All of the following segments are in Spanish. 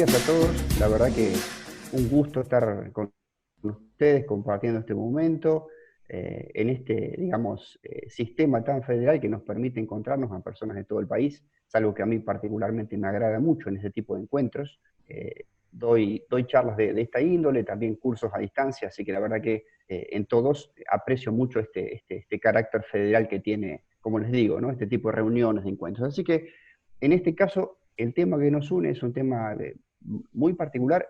días a todos. La verdad que un gusto estar con ustedes compartiendo este momento en este, digamos, sistema tan federal que nos permite encontrarnos a personas de todo el país. Es algo que a mí particularmente me agrada mucho en ese tipo de encuentros. Doy charlas de esta índole, también cursos a distancia, así que la verdad que en todos aprecio mucho este carácter federal que tiene, como les digo, ¿no? Este tipo de reuniones, de encuentros. Así que en este caso, el tema que nos une es un tema muy particular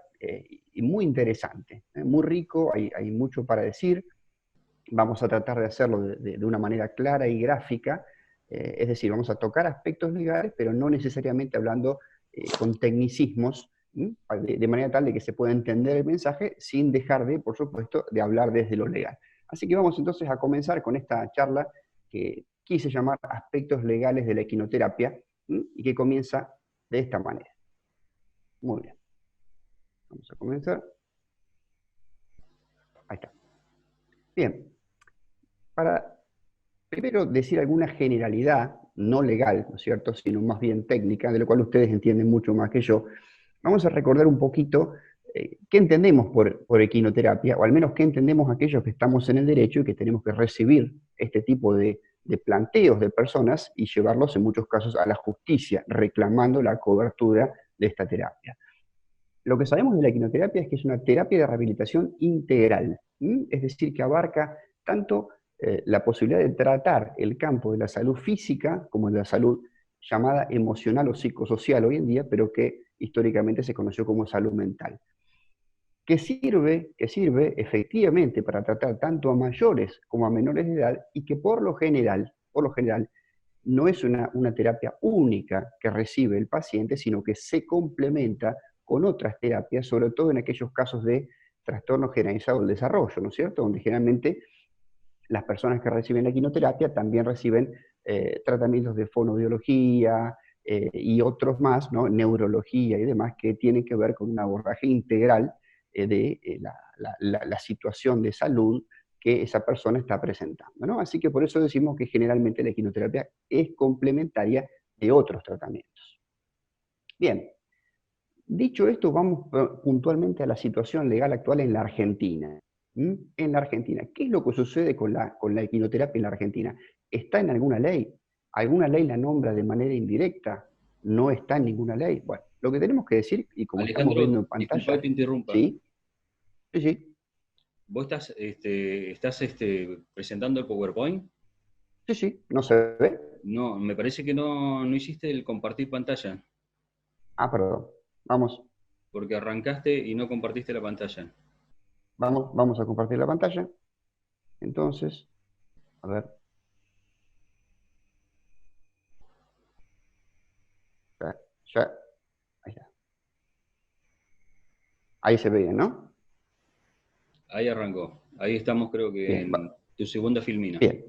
y muy interesante, muy rico, hay mucho para decir. Vamos a tratar de hacerlo de una manera clara y gráfica, es decir, vamos a tocar aspectos legales, pero no necesariamente hablando con tecnicismos, de manera tal de que se pueda entender el mensaje sin dejar de, por supuesto, de hablar desde lo legal. Así que vamos entonces a comenzar con esta charla que quise llamar Aspectos legales de la equinoterapia, y que comienza de esta manera. Muy bien. Vamos a comenzar. Ahí está. Bien. Para primero decir alguna generalidad, no legal, ¿no es cierto?, sino más bien técnica, de lo cual ustedes entienden mucho más que yo, vamos a recordar un poquito qué entendemos por equinoterapia, o al menos qué entendemos aquellos que estamos en el derecho y que tenemos que recibir este tipo de planteos de personas y llevarlos en muchos casos a la justicia, reclamando la cobertura de esta terapia. Lo que sabemos de la equinoterapia es que es una terapia de rehabilitación integral, es decir, que abarca tanto la posibilidad de tratar el campo de la salud física como de la salud llamada emocional o psicosocial hoy en día, pero que históricamente se conoció como salud mental, que sirve efectivamente para tratar tanto a mayores como a menores de edad y que por lo general, no es una terapia única que recibe el paciente, sino que se complementa con otras terapias, sobre todo en aquellos casos de trastorno generalizado del desarrollo, ¿no es cierto?, donde generalmente las personas que reciben la quimioterapia también reciben tratamientos de fonoaudiología y otros más, ¿no?, neurología y demás, que tienen que ver con un abordaje integral de la situación de salud que esa persona está presentando, ¿no? Así que por eso decimos que generalmente la quimioterapia es complementaria de otros tratamientos. Bien, dicho esto, vamos puntualmente a la situación legal actual en la Argentina. En la Argentina, ¿qué es lo que sucede con la equinoterapia en la Argentina? ¿Está en alguna ley? ¿Alguna ley la nombra de manera indirecta? ¿No está en ninguna ley? Bueno, lo que tenemos que decir, y como estamos viendo Alejandro, en disculpa que pantalla, te interrumpa. ¿sí? Sí, sí, ¿Vos estás presentando el PowerPoint? sí, sí, no se ve. No, me parece que no hiciste el compartir pantalla, Ah, perdón. Vamos, porque arrancaste y no compartiste la pantalla. vamos a compartir la pantalla. Entonces, a ver, ya, ya, ahí está. Ahí se ve bien, ¿no? Ahí arrancó. Ahí estamos, creo que Bien, en tu segunda filmina. bien.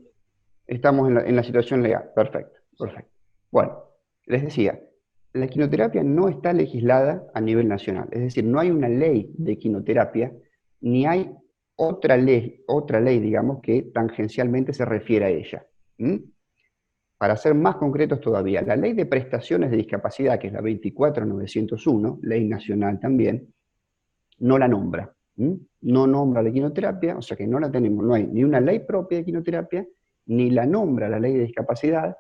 Estamos en la situación legal. Perfecto, perfecto. Bueno, les decía, la equinoterapia no está legislada a nivel nacional. Es decir, no hay una ley de equinoterapia, ni hay otra ley, digamos, que tangencialmente se refiere a ella. ¿Mm? Para ser más concretos todavía, la ley de prestaciones de discapacidad, que es la 24901, ley nacional también, no la nombra. No nombra la equinoterapia, o sea que no la tenemos, no hay ni una ley propia de equinoterapia, ni la nombra la ley de discapacidad.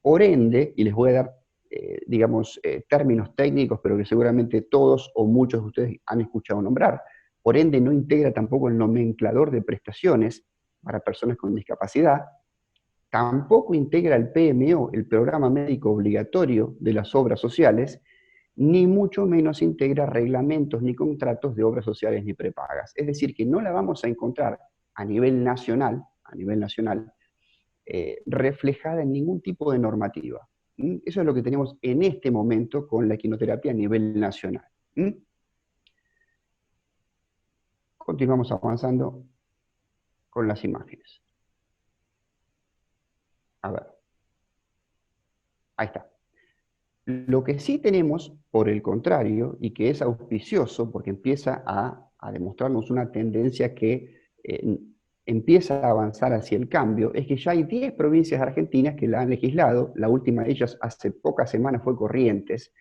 Por ende, y les voy a dar, digamos, términos técnicos, pero que seguramente todos o muchos de ustedes han escuchado nombrar, por ende no integra tampoco el nomenclador de prestaciones para personas con discapacidad, tampoco integra el PMO, el Programa Médico Obligatorio de las Obras Sociales, ni mucho menos integra reglamentos ni contratos de obras sociales ni prepagas. Es decir, que no la vamos a encontrar a nivel nacional, reflejada en ningún tipo de normativa. Eso es lo que tenemos en este momento con la equinoterapia a nivel nacional. Continuamos avanzando con las imágenes. A ver, ahí está. Lo que sí tenemos, por el contrario, y que es auspicioso porque empieza a demostrarnos una tendencia que empieza a avanzar hacia el cambio, es que ya hay 10 provincias argentinas que la han legislado. La última de ellas hace pocas semanas fue Corrientes,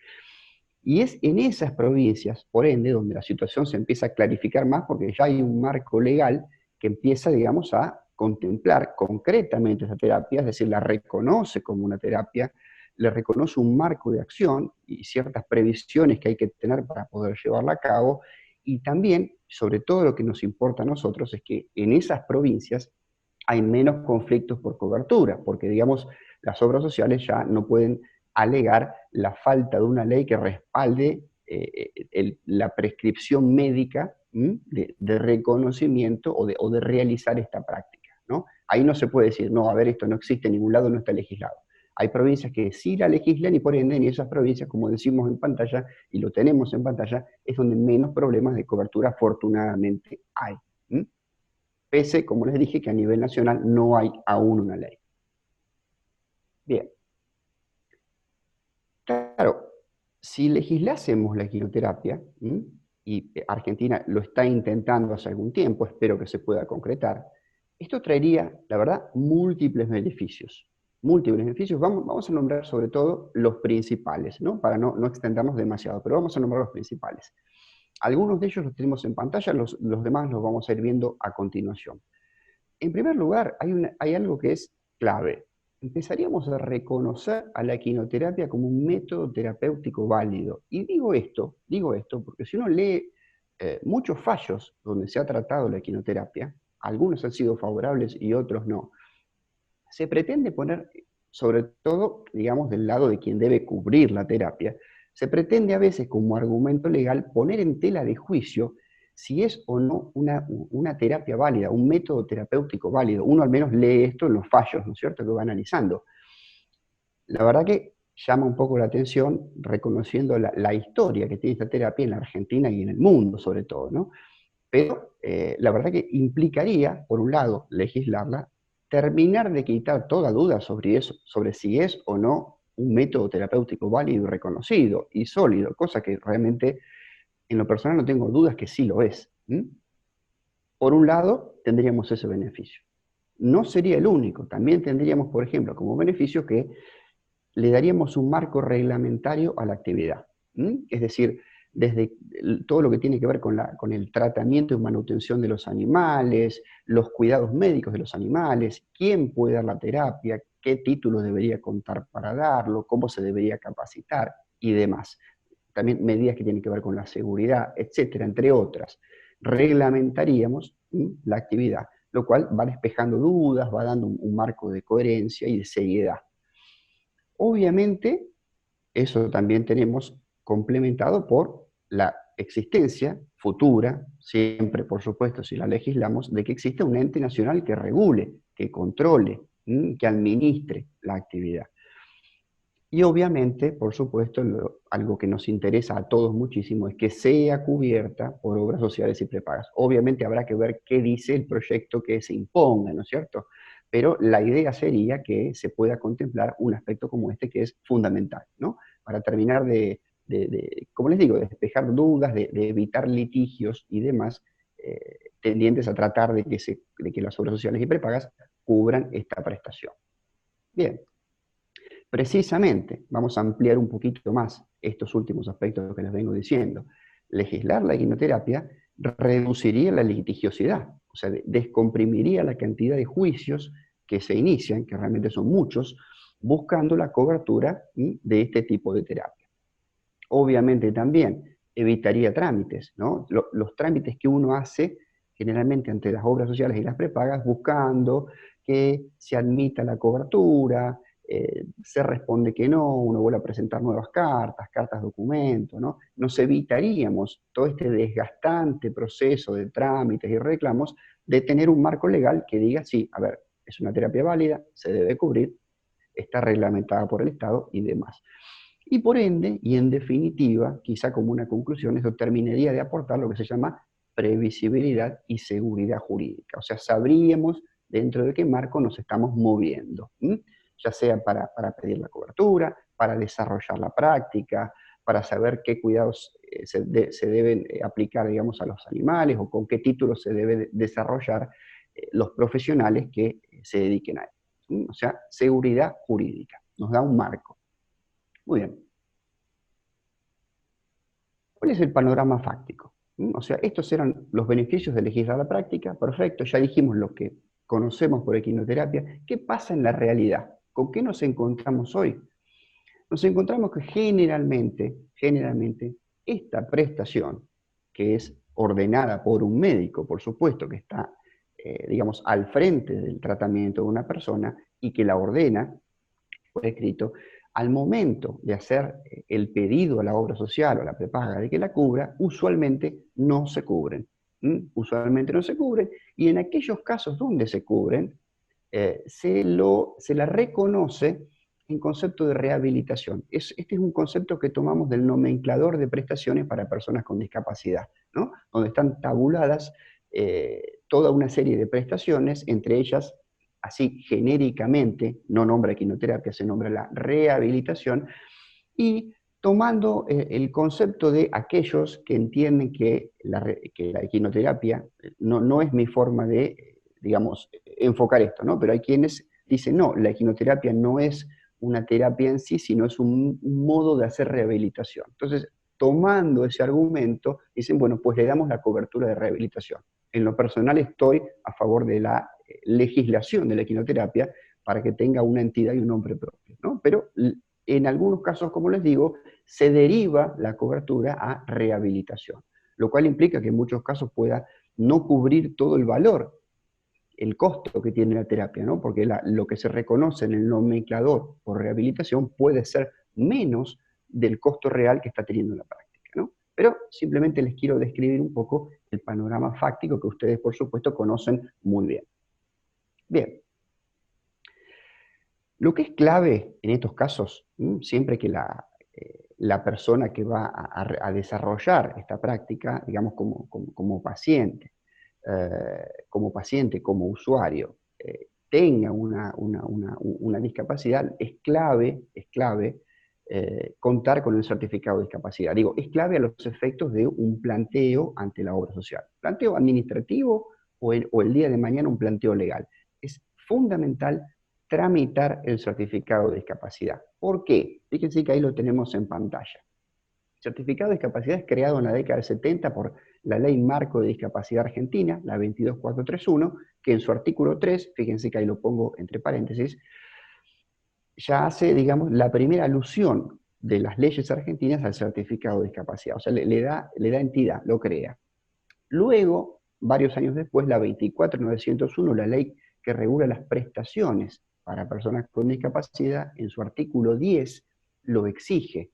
Y es en esas provincias, por ende, donde la situación se empieza a clarificar más porque ya hay un marco legal que empieza, digamos, a contemplar concretamente esa terapia, es decir, la reconoce como una terapia, le reconoce un marco de acción y ciertas previsiones que hay que tener para poder llevarla a cabo, y también, sobre todo lo que nos importa a nosotros, es que en esas provincias hay menos conflictos por cobertura, porque digamos, las obras sociales ya no pueden alegar la falta de una ley que respalde la prescripción médica de reconocimiento o de realizar esta práctica, ¿no? Ahí no se puede decir, no, a ver, esto no existe en ningún lado, no está legislado. Hay provincias que sí la legislan y por ende en esas provincias, como decimos en pantalla, y lo tenemos en pantalla, es donde menos problemas de cobertura afortunadamente hay. Pese, como les dije, que a nivel nacional no hay aún una ley. Bien, claro, si legislásemos la quimioterapia, y Argentina lo está intentando hace algún tiempo, espero que se pueda concretar, esto traería, la verdad, múltiples beneficios. Múltiples beneficios, vamos a nombrar sobre todo los principales, ¿no? Para no extendernos demasiado, pero vamos a nombrar los principales. Algunos de ellos los tenemos en pantalla, los demás los vamos a ir viendo a continuación. En primer lugar, hay algo que es clave. Empezaríamos a reconocer a la quinoterapia como un método terapéutico válido. Y digo esto porque si uno lee muchos fallos donde se ha tratado la quinoterapia, algunos han sido favorables y otros no, se pretende poner, sobre todo, digamos, del lado de quien debe cubrir la terapia, se pretende a veces como argumento legal poner en tela de juicio si es o no una terapia válida, un método terapéutico válido. Uno al menos lee esto en los fallos, ¿no es cierto?, que va analizando. La verdad que llama un poco la atención reconociendo la historia que tiene esta terapia en la Argentina y en el mundo, sobre todo, ¿no? Pero la verdad que implicaría, por un lado, legislarla, terminar de quitar toda duda sobre eso, sobre si es o no un método terapéutico válido y reconocido y sólido, cosa que realmente en lo personal no tengo dudas que sí lo es. Por un lado, tendríamos ese beneficio. No sería el único, también tendríamos, por ejemplo, como beneficio que le daríamos un marco reglamentario a la actividad. Es decir, desde todo lo que tiene que ver con el tratamiento y manutención de los animales, los cuidados médicos de los animales, quién puede dar la terapia, qué título debería contar para darlo, cómo se debería capacitar y demás. También medidas que tienen que ver con la seguridad, etcétera, entre otras. Reglamentaríamos la actividad, lo cual va despejando dudas, va dando un marco de coherencia y de seriedad. Obviamente, eso también tenemos complementado por la existencia futura, siempre por supuesto si la legislamos, de que existe un ente nacional que regule, que controle, que administre la actividad. Y obviamente, por supuesto, algo que nos interesa a todos muchísimo es que sea cubierta por obras sociales y prepagas. Obviamente habrá que ver qué dice el proyecto que se imponga, ¿no es cierto? Pero la idea sería que se pueda contemplar un aspecto como este que es fundamental, ¿no? Para terminar como les digo, de despejar dudas, de evitar litigios y demás, tendientes a tratar de que las obras sociales y prepagas cubran esta prestación. Bien. Precisamente, vamos a ampliar un poquito más estos últimos aspectos que les vengo diciendo. Legislar la quimioterapia reduciría la litigiosidad, o sea, descomprimiría la cantidad de juicios que se inician, que realmente son muchos, buscando la cobertura de este tipo de terapia. Obviamente también evitaría trámites, ¿no? Los trámites que uno hace generalmente ante las obras sociales y las prepagas buscando que se admita la cobertura, se responde que no, uno vuelve a presentar nuevas cartas documentos, ¿no? Nos evitaríamos todo este desgastante proceso de trámites y reclamos de tener un marco legal que diga, sí, a ver, es una terapia válida, se debe cubrir, está reglamentada por el Estado y demás. Y por ende, y en definitiva, quizá como una conclusión, eso terminaría de aportar lo que se llama previsibilidad y seguridad jurídica. O sea, sabríamos dentro de qué marco nos estamos moviendo, ya sea para pedir la cobertura, para desarrollar la práctica, para saber qué cuidados se deben aplicar, digamos, a los animales o con qué títulos se debe desarrollar los profesionales que se dediquen a ello. O sea, seguridad jurídica, nos da un marco. Muy bien. ¿Cuál es el panorama fáctico? O sea, estos eran los beneficios de legislar la práctica, perfecto, ya dijimos lo que conocemos por equinoterapia. ¿Qué pasa en la realidad? ¿Con qué nos encontramos hoy? Nos encontramos que generalmente, esta prestación, que es ordenada por un médico, por supuesto, que está, digamos, al frente del tratamiento de una persona y que la ordena por escrito, al momento de hacer el pedido a la obra social o a la prepaga de que la cubra, usualmente no se cubren. Usualmente no se cubren, y en aquellos casos donde se cubren, se la reconoce en concepto de rehabilitación. Este es un concepto que tomamos del nomenclador de prestaciones para personas con discapacidad, ¿no? Donde están tabuladas toda una serie de prestaciones, entre ellas, así genéricamente, no nombra equinoterapia, se nombra la rehabilitación, y tomando el concepto de aquellos que entienden que la equinoterapia no es mi forma de, digamos, enfocar esto, ¿no? Pero hay quienes dicen, no, la equinoterapia no es una terapia en sí, sino es un modo de hacer rehabilitación. Entonces, tomando ese argumento, dicen, bueno, pues le damos la cobertura de rehabilitación. En lo personal estoy a favor de la legislación de la equinoterapia para que tenga una entidad y un nombre propio, ¿no? Pero en algunos casos, como les digo, se deriva la cobertura a rehabilitación, lo cual implica que en muchos casos pueda no cubrir todo el valor, el costo que tiene la terapia, ¿no? Porque lo que se reconoce en el nomenclador por rehabilitación puede ser menos del costo real que está teniendo la práctica, ¿no? Pero simplemente les quiero describir un poco el panorama fáctico que ustedes, por supuesto, conocen muy bien. Bien. Lo que es clave en estos casos, siempre que la persona que va a desarrollar esta práctica, digamos como paciente, como usuario, tenga una discapacidad, es clave contar con el certificado de discapacidad. Digo, es clave a los efectos de un planteo ante la obra social. Planteo administrativo o el día de mañana un planteo legal. Es fundamental tramitar el certificado de discapacidad. ¿Por qué? Fíjense que ahí lo tenemos en pantalla. El certificado de discapacidad es creado en la década del 70 por la Ley Marco de Discapacidad Argentina, la 22431, que en su artículo 3, fíjense que ahí lo pongo entre paréntesis, ya hace, digamos, la primera alusión de las leyes argentinas al certificado de discapacidad. O sea, le da entidad, lo crea. Luego, varios años después, la 24901, la ley que regula las prestaciones para personas con discapacidad, en su artículo 10 lo exige.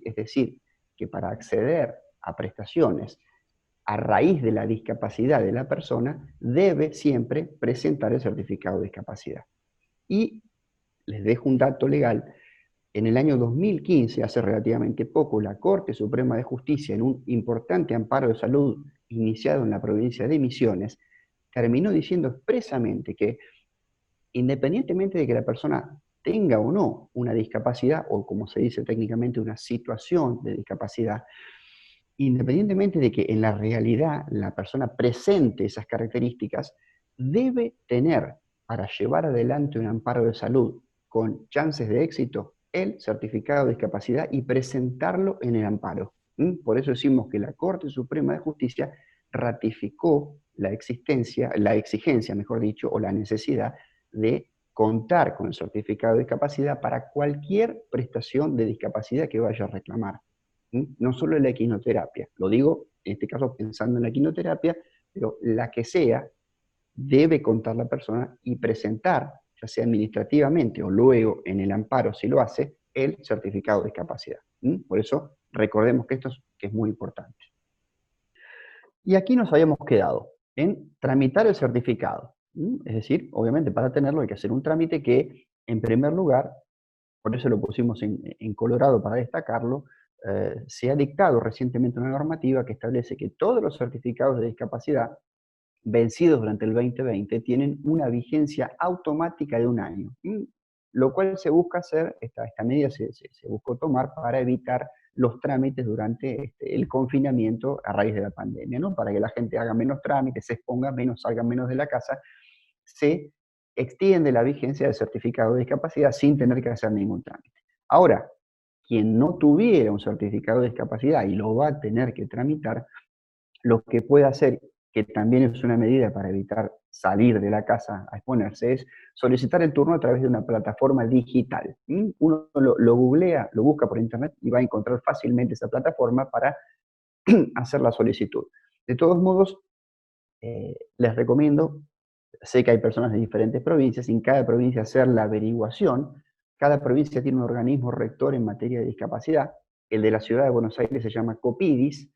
Es decir, que para acceder a prestaciones a raíz de la discapacidad de la persona, debe siempre presentar el certificado de discapacidad. Y les dejo un dato legal. En el año 2015, hace relativamente poco, la Corte Suprema de Justicia, en un importante amparo de salud iniciado en la provincia de Misiones, terminó diciendo expresamente que, independientemente de que la persona tenga o no una discapacidad, o como se dice técnicamente, una situación de discapacidad, independientemente de que en la realidad la persona presente esas características, debe tener, para llevar adelante un amparo de salud con chances de éxito, el certificado de discapacidad y presentarlo en el amparo. Por eso decimos que la Corte Suprema de Justicia ratificó la exigencia, mejor dicho, o la necesidad de contar con el certificado de discapacidad para cualquier prestación de discapacidad que vaya a reclamar. No solo la equinoterapia, lo digo en este caso pensando en la equinoterapia, pero la que sea, debe contar la persona y presentar, ya sea administrativamente o luego en el amparo si lo hace, el certificado de discapacidad. Por eso recordemos que esto que es muy importante. Y aquí nos habíamos quedado en tramitar el certificado. Es decir, obviamente para tenerlo hay que hacer un trámite que, en primer lugar, por eso lo pusimos en colorado para destacarlo, se ha dictado recientemente una normativa que establece que todos los certificados de discapacidad vencidos durante el 2020 tienen una vigencia automática de un año, lo cual se busca hacer, esta medida se buscó tomar para evitar los trámites durante el confinamiento a raíz de la pandemia, ¿no? Para que la gente haga menos trámites, se exponga menos, salga menos de la casa, se extiende la vigencia del certificado de discapacidad sin tener que hacer ningún trámite. Ahora, quien no tuviera un certificado de discapacidad y lo va a tener que tramitar, lo que puede hacer, que también es una medida para evitar salir de la casa a exponerse, es solicitar el turno a través de una plataforma digital. Uno lo googlea, lo busca por internet y va a encontrar fácilmente esa plataforma para hacer la solicitud. De todos modos, les recomiendo, sé que hay personas de diferentes provincias, en cada provincia hacer la averiguación. Cada provincia tiene un organismo rector en materia de discapacidad. El de la ciudad de Buenos Aires se llama Copidis.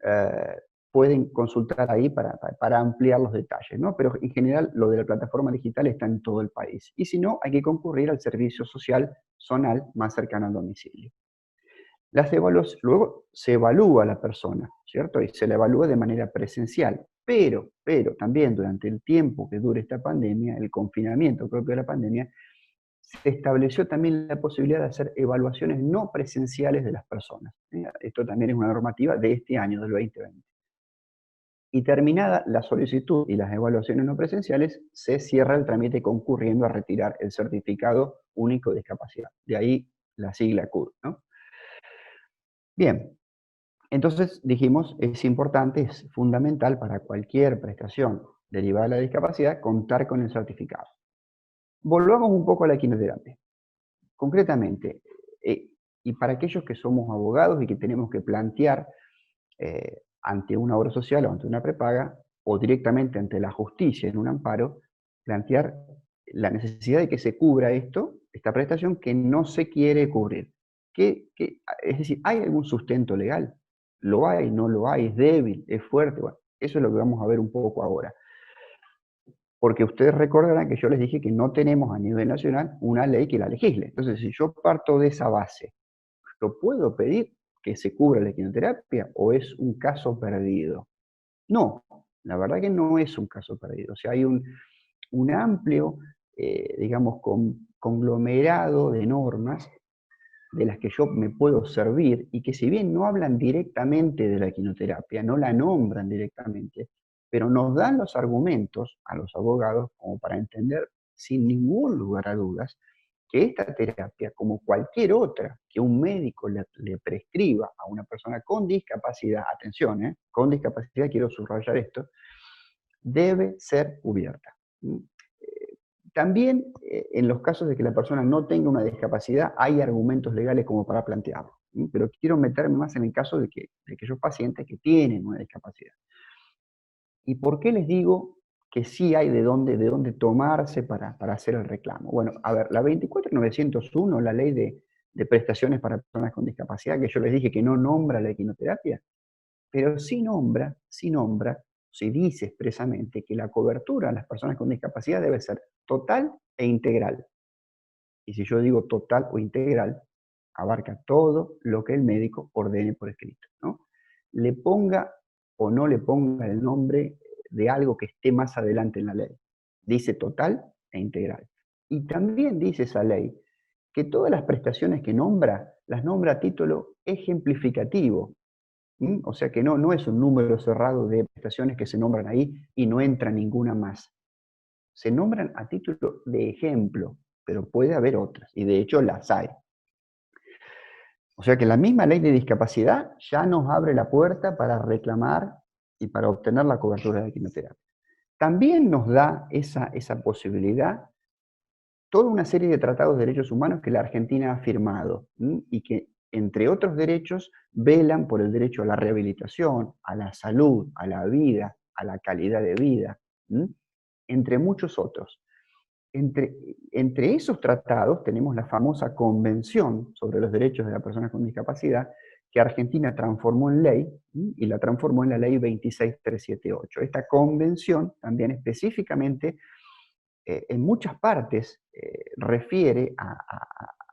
eh, Pueden consultar ahí para ampliar los detalles, ¿no? Pero en general lo de la plataforma digital está en todo el país. Y si no, hay que concurrir al servicio social zonal más cercano al domicilio. Luego se evalúa a la persona, ¿cierto? Y se la evalúa de manera presencial. Pero también durante el tiempo que dure esta pandemia, el confinamiento propio de la pandemia, se estableció también la posibilidad de hacer evaluaciones no presenciales de las personas. Esto también es una normativa de este año, del 2020. Y terminada la solicitud y las evaluaciones no presenciales, se cierra el trámite concurriendo a retirar el certificado único de discapacidad. De ahí la sigla CUD, ¿no? Bien, entonces dijimos, es importante, es fundamental para cualquier prestación derivada de la discapacidad contar con el certificado. Volvamos un poco a la quimioterapia. Concretamente, y para aquellos que somos abogados y que tenemos que plantear ante una obra social o ante una prepaga, o directamente ante la justicia en un amparo, plantear la necesidad de que se cubra esta prestación que no se quiere cubrir. Es decir, ¿hay algún sustento legal? ¿Lo hay? ¿No lo hay? ¿Es débil? ¿Es fuerte? Bueno, eso es lo que vamos a ver un poco ahora. Porque ustedes recordarán que yo les dije que no tenemos a nivel nacional una ley que la legisle. Entonces, si yo parto de esa base, ¿yo puedo pedir que se cubra la quimioterapia o es un caso perdido? No, la verdad que no es un caso perdido. O sea, hay un amplio, digamos, conglomerado de normas de las que yo me puedo servir y que si bien no hablan directamente de la quimioterapia, no la nombran directamente, pero nos dan los argumentos a los abogados como para entender sin ningún lugar a dudas que esta terapia, como cualquier otra que un médico le prescriba a una persona con discapacidad, atención, con discapacidad, quiero subrayar esto, debe ser cubierta. También en los casos de que la persona no tenga una discapacidad, hay argumentos legales como para plantearlo. Pero quiero meterme más en el caso de aquellos pacientes que tienen una discapacidad. ¿Y por qué les digo que sí hay de dónde tomarse para hacer el reclamo? Bueno, a ver, la 24901, la ley de prestaciones para personas con discapacidad, que yo les dije que no nombra la equinoterapia, pero sí dice expresamente que la cobertura a las personas con discapacidad debe ser total e integral. Y si yo digo total o integral, abarca todo lo que el médico ordene por escrito, ¿no? Le ponga o no le ponga el nombre de algo que esté más adelante en la ley. Dice total e integral. Y también dice esa ley que todas las prestaciones que nombra, las nombra a título ejemplificativo. O sea que no es un número cerrado de prestaciones que se nombran ahí y no entra ninguna más. Se nombran a título de ejemplo, pero puede haber otras, y de hecho las hay. O sea que la misma ley de discapacidad ya nos abre la puerta para reclamar y para obtener la cobertura de quimioterapia. También nos da esa posibilidad toda una serie de tratados de derechos humanos que la Argentina ha firmado y que, entre otros derechos, velan por el derecho a la rehabilitación, a la salud, a la vida, a la calidad de vida, entre muchos otros. Entre esos tratados tenemos la famosa Convención sobre los Derechos de las Personas con Discapacidad, que Argentina transformó en ley y la transformó en la ley 26378. Esta convención también específicamente en muchas partes refiere a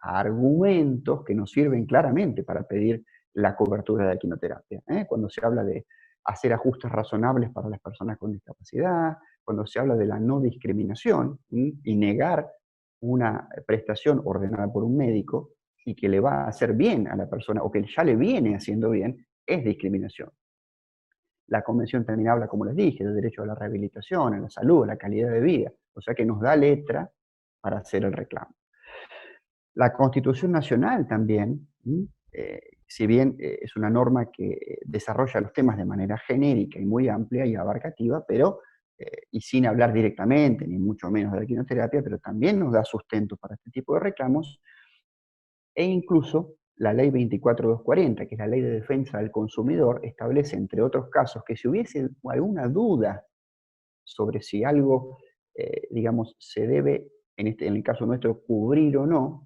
argumentos que nos sirven claramente para pedir la cobertura de la quimioterapia. Cuando se habla de hacer ajustes razonables para las personas con discapacidad, cuando se habla de la no discriminación y negar una prestación ordenada por un médico y que le va a hacer bien a la persona o que ya le viene haciendo bien, es discriminación. La convención también habla, como les dije, del derecho a la rehabilitación, a la salud, a la calidad de vida. O sea que nos da letra para hacer el reclamo. La Constitución Nacional también, si bien es una norma que desarrolla los temas de manera genérica y muy amplia y abarcativa, pero, y sin hablar directamente, ni mucho menos de la quinoterapia, pero también nos da sustento para este tipo de reclamos, e incluso la Ley 24240, que es la Ley de Defensa del Consumidor, establece, entre otros casos, que si hubiese alguna duda sobre si algo, digamos, se debe, en el caso nuestro, cubrir o no,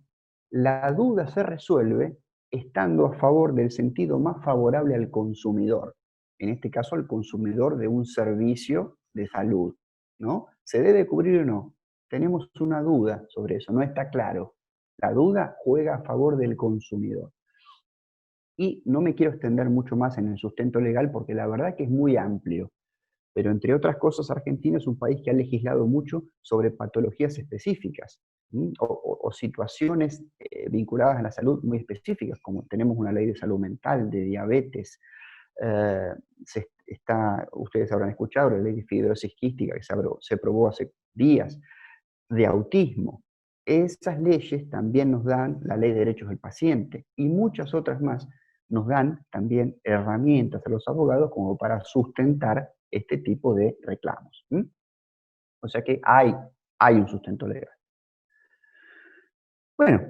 la duda se resuelve estando a favor del sentido más favorable al consumidor, en este caso al consumidor de un servicio de salud, ¿no? ¿Se debe cubrir o no? Tenemos una duda sobre eso, no está claro. La duda juega a favor del consumidor. Y no me quiero extender mucho más en el sustento legal porque la verdad que es muy amplio. Pero entre otras cosas, Argentina es un país que ha legislado mucho sobre patologías específicas, o situaciones vinculadas a la salud muy específicas, como tenemos una ley de salud mental, de diabetes, ustedes habrán escuchado la ley de fibrosis quística que se aprobó hace días, de autismo. Esas leyes también nos dan la ley de derechos del paciente y muchas otras más nos dan también herramientas a los abogados como para sustentar este tipo de reclamos. O sea que hay un sustento legal. Bueno,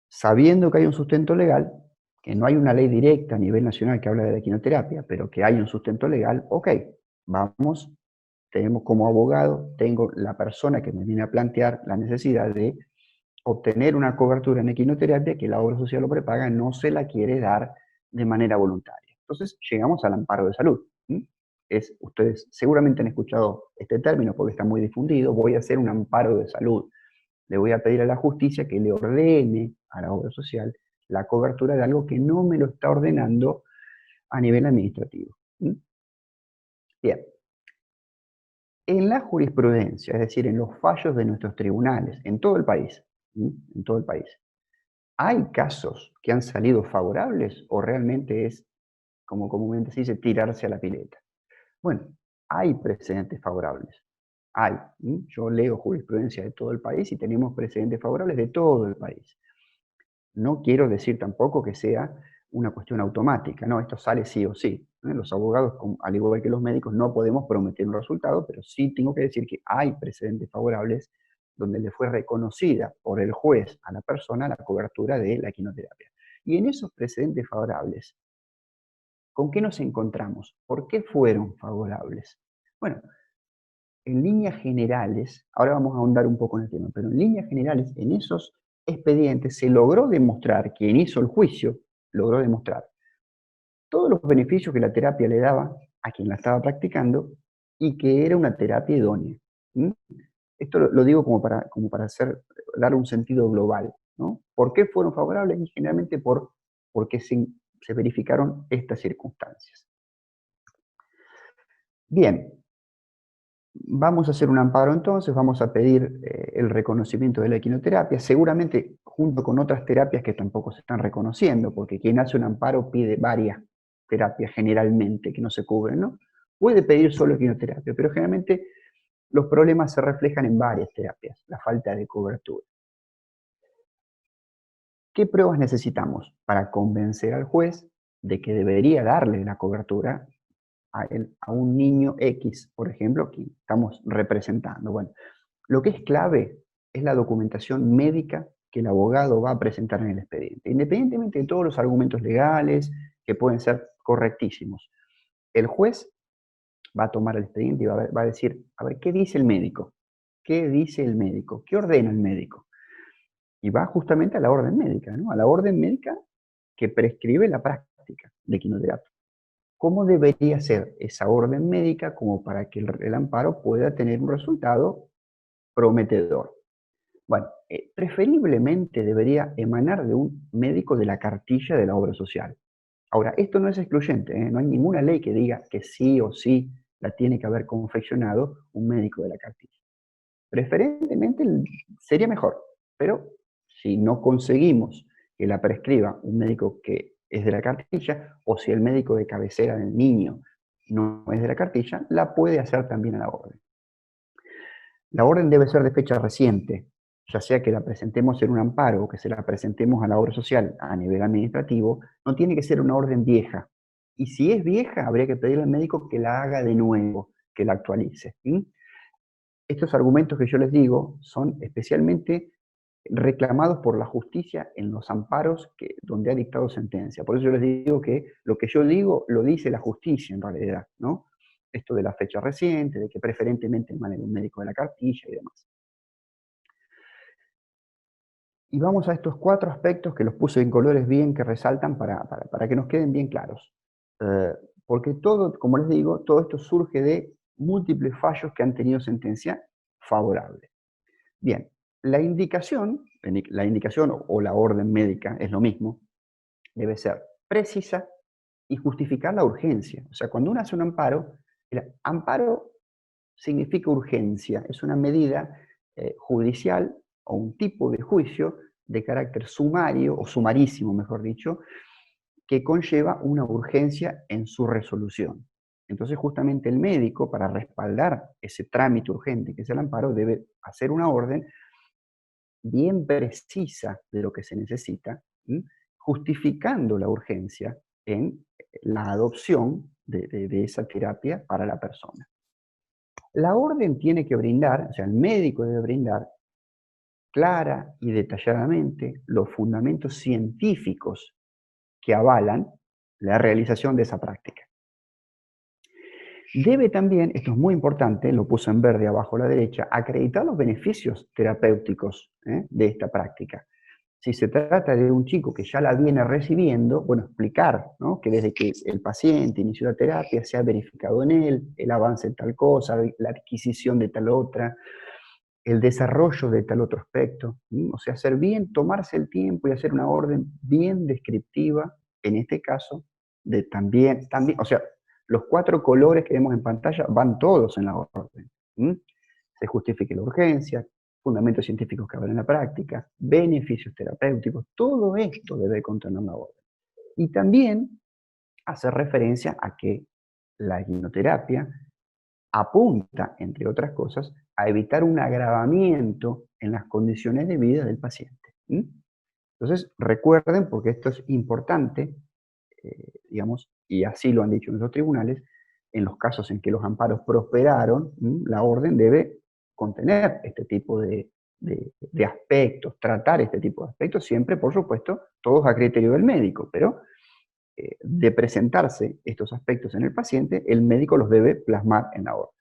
sabiendo que hay un sustento legal, que no hay una ley directa a nivel nacional que habla de la quinoterapia, pero que hay un sustento legal, ok, vamos, tenemos como abogado, tengo la persona que me viene a plantear la necesidad de obtener una cobertura en equinoterapia que la obra social o prepaga no se la quiere dar de manera voluntaria. Entonces llegamos al amparo de salud. Ustedes seguramente han escuchado este término porque está muy difundido. Voy a hacer un amparo de salud. Le voy a pedir a la justicia que le ordene a la obra social la cobertura de algo que no me lo está ordenando a nivel administrativo. Bien. En la jurisprudencia, es decir, en los fallos de nuestros tribunales, en todo el país, en todo el país, ¿hay casos que han salido favorables o realmente es, como comúnmente se dice, tirarse a la pileta? Bueno, hay precedentes favorables. Hay. Yo leo jurisprudencia de todo el país y tenemos precedentes favorables de todo el país. No quiero decir tampoco que sea una cuestión automática, no, esto sale sí o sí. Los abogados, al igual que los médicos, no podemos prometer un resultado, pero sí tengo que decir que hay precedentes favorables donde le fue reconocida por el juez a la persona la cobertura de la quinoterapia. Y en esos precedentes favorables, ¿con qué nos encontramos? ¿Por qué fueron favorables? Bueno, en líneas generales, ahora vamos a ahondar un poco en el tema, pero en líneas generales, en esos expedientes se logró demostrar, quien hizo el juicio, logró demostrar todos los beneficios que la terapia le daba a quien la estaba practicando y que era una terapia idónea. Esto lo digo como para dar un sentido global, ¿no? ¿Por qué fueron favorables? Y generalmente porque se verificaron estas circunstancias. Bien, vamos a hacer un amparo entonces, vamos a pedir el reconocimiento de la equinoterapia, seguramente junto con otras terapias que tampoco se están reconociendo, porque quien hace un amparo pide varias terapias generalmente que no se cubren, ¿no? Puede pedir solo equinoterapia, pero generalmente los problemas se reflejan en varias terapias, la falta de cobertura. ¿Qué pruebas necesitamos para convencer al juez de que debería darle la cobertura a un niño X, por ejemplo, que estamos representando? Bueno, lo que es clave es la documentación médica que el abogado va a presentar en el expediente, independientemente de todos los argumentos legales que pueden ser correctísimos. El juez va a tomar el expediente y va a decir, a ver, ¿qué dice el médico? ¿Qué dice el médico? ¿Qué ordena el médico? Y va justamente a la orden médica, ¿no? A la orden médica que prescribe la práctica de quinoterapia. ¿Cómo debería ser esa orden médica como para que el amparo pueda tener un resultado prometedor? Bueno, preferiblemente debería emanar de un médico de la cartilla de la obra social. Ahora, esto no es excluyente, no hay ninguna ley que diga que sí o sí la tiene que haber confeccionado un médico de la cartilla. Preferentemente sería mejor, pero si no conseguimos que la prescriba un médico que es de la cartilla, o si el médico de cabecera del niño no es de la cartilla, la puede hacer también a la orden. La orden debe ser de fecha reciente, ya sea que la presentemos en un amparo o que se la presentemos a la obra social a nivel administrativo, no tiene que ser una orden vieja. Y si es vieja, habría que pedirle al médico que la haga de nuevo, que la actualice. Estos argumentos que yo les digo son especialmente reclamados por la justicia en los amparos donde ha dictado sentencia. Por eso yo les digo que lo que yo digo lo dice la justicia en realidad, ¿no? Esto de la fecha reciente, de que preferentemente emane un médico de la cartilla y demás. Y vamos a estos 4 aspectos que los puse en colores bien, que resaltan para que nos queden bien claros. Porque todo, como les digo, todo esto surge de múltiples fallos que han tenido sentencia favorable. Bien, la indicación o la orden médica es lo mismo, debe ser precisa y justificar la urgencia. O sea, cuando uno hace un amparo, el amparo significa urgencia, es una medida judicial o un tipo de juicio de carácter sumario o sumarísimo, mejor dicho, que conlleva una urgencia en su resolución. Entonces, justamente el médico, para respaldar ese trámite urgente que es el amparo, debe hacer una orden bien precisa de lo que se necesita, justificando la urgencia en la adopción de esa terapia para la persona. La orden tiene que brindar, o sea, el médico debe brindar clara y detalladamente los fundamentos científicos que avalan la realización de esa práctica. Debe también, esto es muy importante, lo puse en verde abajo a la derecha, acreditar los beneficios terapéuticos de esta práctica. Si se trata de un chico que ya la viene recibiendo, bueno, explicar, ¿no?, que desde que el paciente inició la terapia se ha verificado en él el avance de tal cosa, la adquisición de tal otra, el desarrollo de tal otro aspecto. O sea, hacer bien, tomarse el tiempo y hacer una orden bien descriptiva, en este caso, de también, o sea, los 4 colores que vemos en pantalla van todos en la orden. Se justifique la urgencia, fundamentos científicos que hablan en la práctica, beneficios terapéuticos, todo esto debe contener la orden. Y también hacer referencia a que la quimioterapia apunta, entre otras cosas, a evitar un agravamiento en las condiciones de vida del paciente. Entonces, recuerden, porque esto es importante, digamos, y así lo han dicho en los tribunales, en los casos en que los amparos prosperaron, la orden debe contener este tipo de aspectos, tratar este tipo de aspectos, siempre, por supuesto, todos a criterio del médico, pero de presentarse estos aspectos en el paciente, el médico los debe plasmar en la orden.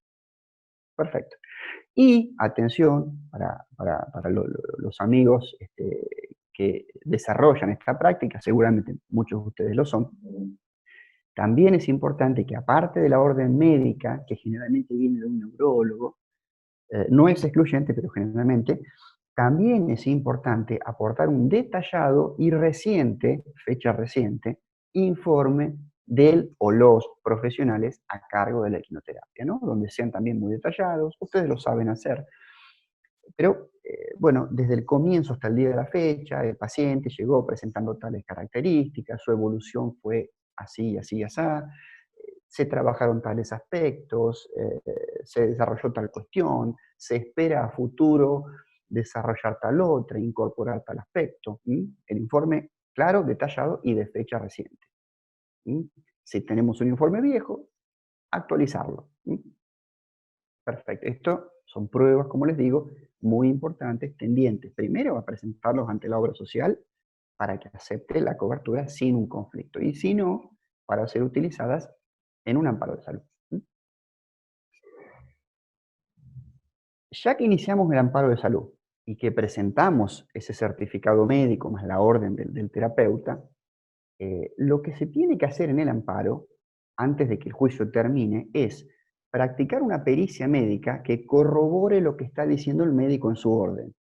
Perfecto. Y atención para los amigos que desarrollan esta práctica, seguramente muchos de ustedes lo son, también es importante que aparte de la orden médica, que generalmente viene de un neurólogo, no es excluyente, pero generalmente, también es importante aportar un detallado y reciente, fecha reciente, informe del o los profesionales a cargo de la quimioterapia, ¿no? Donde sean también muy detallados, ustedes lo saben hacer. Pero, bueno, desde el comienzo hasta el día de la fecha, el paciente llegó presentando tales características, su evolución fue así, así, así, se trabajaron tales aspectos, se desarrolló tal cuestión, se espera a futuro desarrollar tal otra, incorporar tal aspecto. El informe claro, detallado y de fecha reciente. Si tenemos un informe viejo, actualizarlo. Perfecto. Esto son pruebas, como les digo, muy importantes, tendientes. Primero, a presentarlos ante la obra social para que acepte la cobertura sin un conflicto. Y si no, para ser utilizadas en un amparo de salud. Ya que iniciamos el amparo de salud y que presentamos ese certificado médico más la orden del terapeuta, lo que se tiene que hacer en el amparo, antes de que el juicio termine, es practicar una pericia médica que corrobore lo que está diciendo el médico en su orden.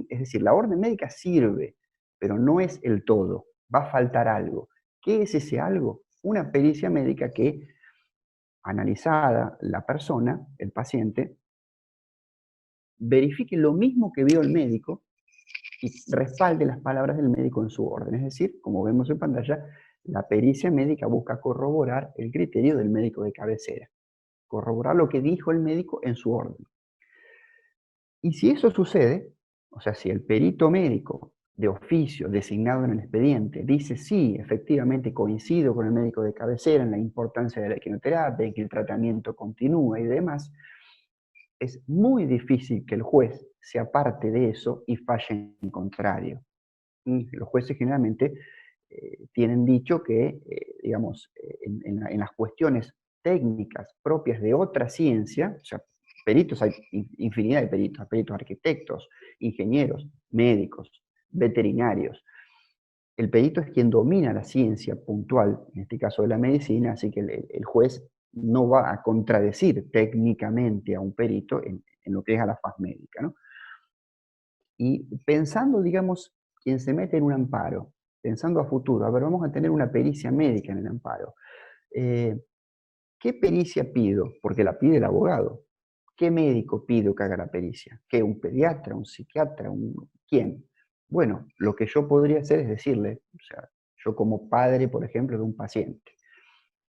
Es decir, la orden médica sirve, pero no es el todo. Va a faltar algo. ¿Qué es ese algo? Una pericia médica que, analizada la persona, el paciente, verifique lo mismo que vio el médico y respalde las palabras del médico en su orden. Es decir, como vemos en pantalla, la pericia médica busca corroborar el criterio del médico de cabecera, corroborar lo que dijo el médico en su orden. Y si eso sucede, O sea, si el perito médico de oficio designado en el expediente dice sí, efectivamente coincido con el médico de cabecera en la importancia de la quimioterapia, en que el tratamiento continúa y demás, es muy difícil que el juez se aparte de eso y falle en contrario. Los jueces generalmente tienen dicho que, digamos, en las cuestiones técnicas propias de otra ciencia, o sea, peritos, hay infinidad de peritos, peritos arquitectos, ingenieros, médicos, veterinarios. El perito es quien domina la ciencia puntual, en este caso de la medicina, así que el juez no va a contradecir técnicamente a un perito en lo que es a la faz médica, ¿no? Y pensando, digamos, quien se mete en un amparo, pensando a futuro, a ver, vamos a tener una pericia médica en el amparo. Eh, ¿Qué pericia pido? Porque la pide el abogado. ¿Qué médico pido que haga la pericia? ¿Qué? ¿Un pediatra? ¿Un psiquiatra? ¿Quién? Bueno, lo que yo podría hacer es decirle, o sea, yo como padre, por ejemplo, de un paciente,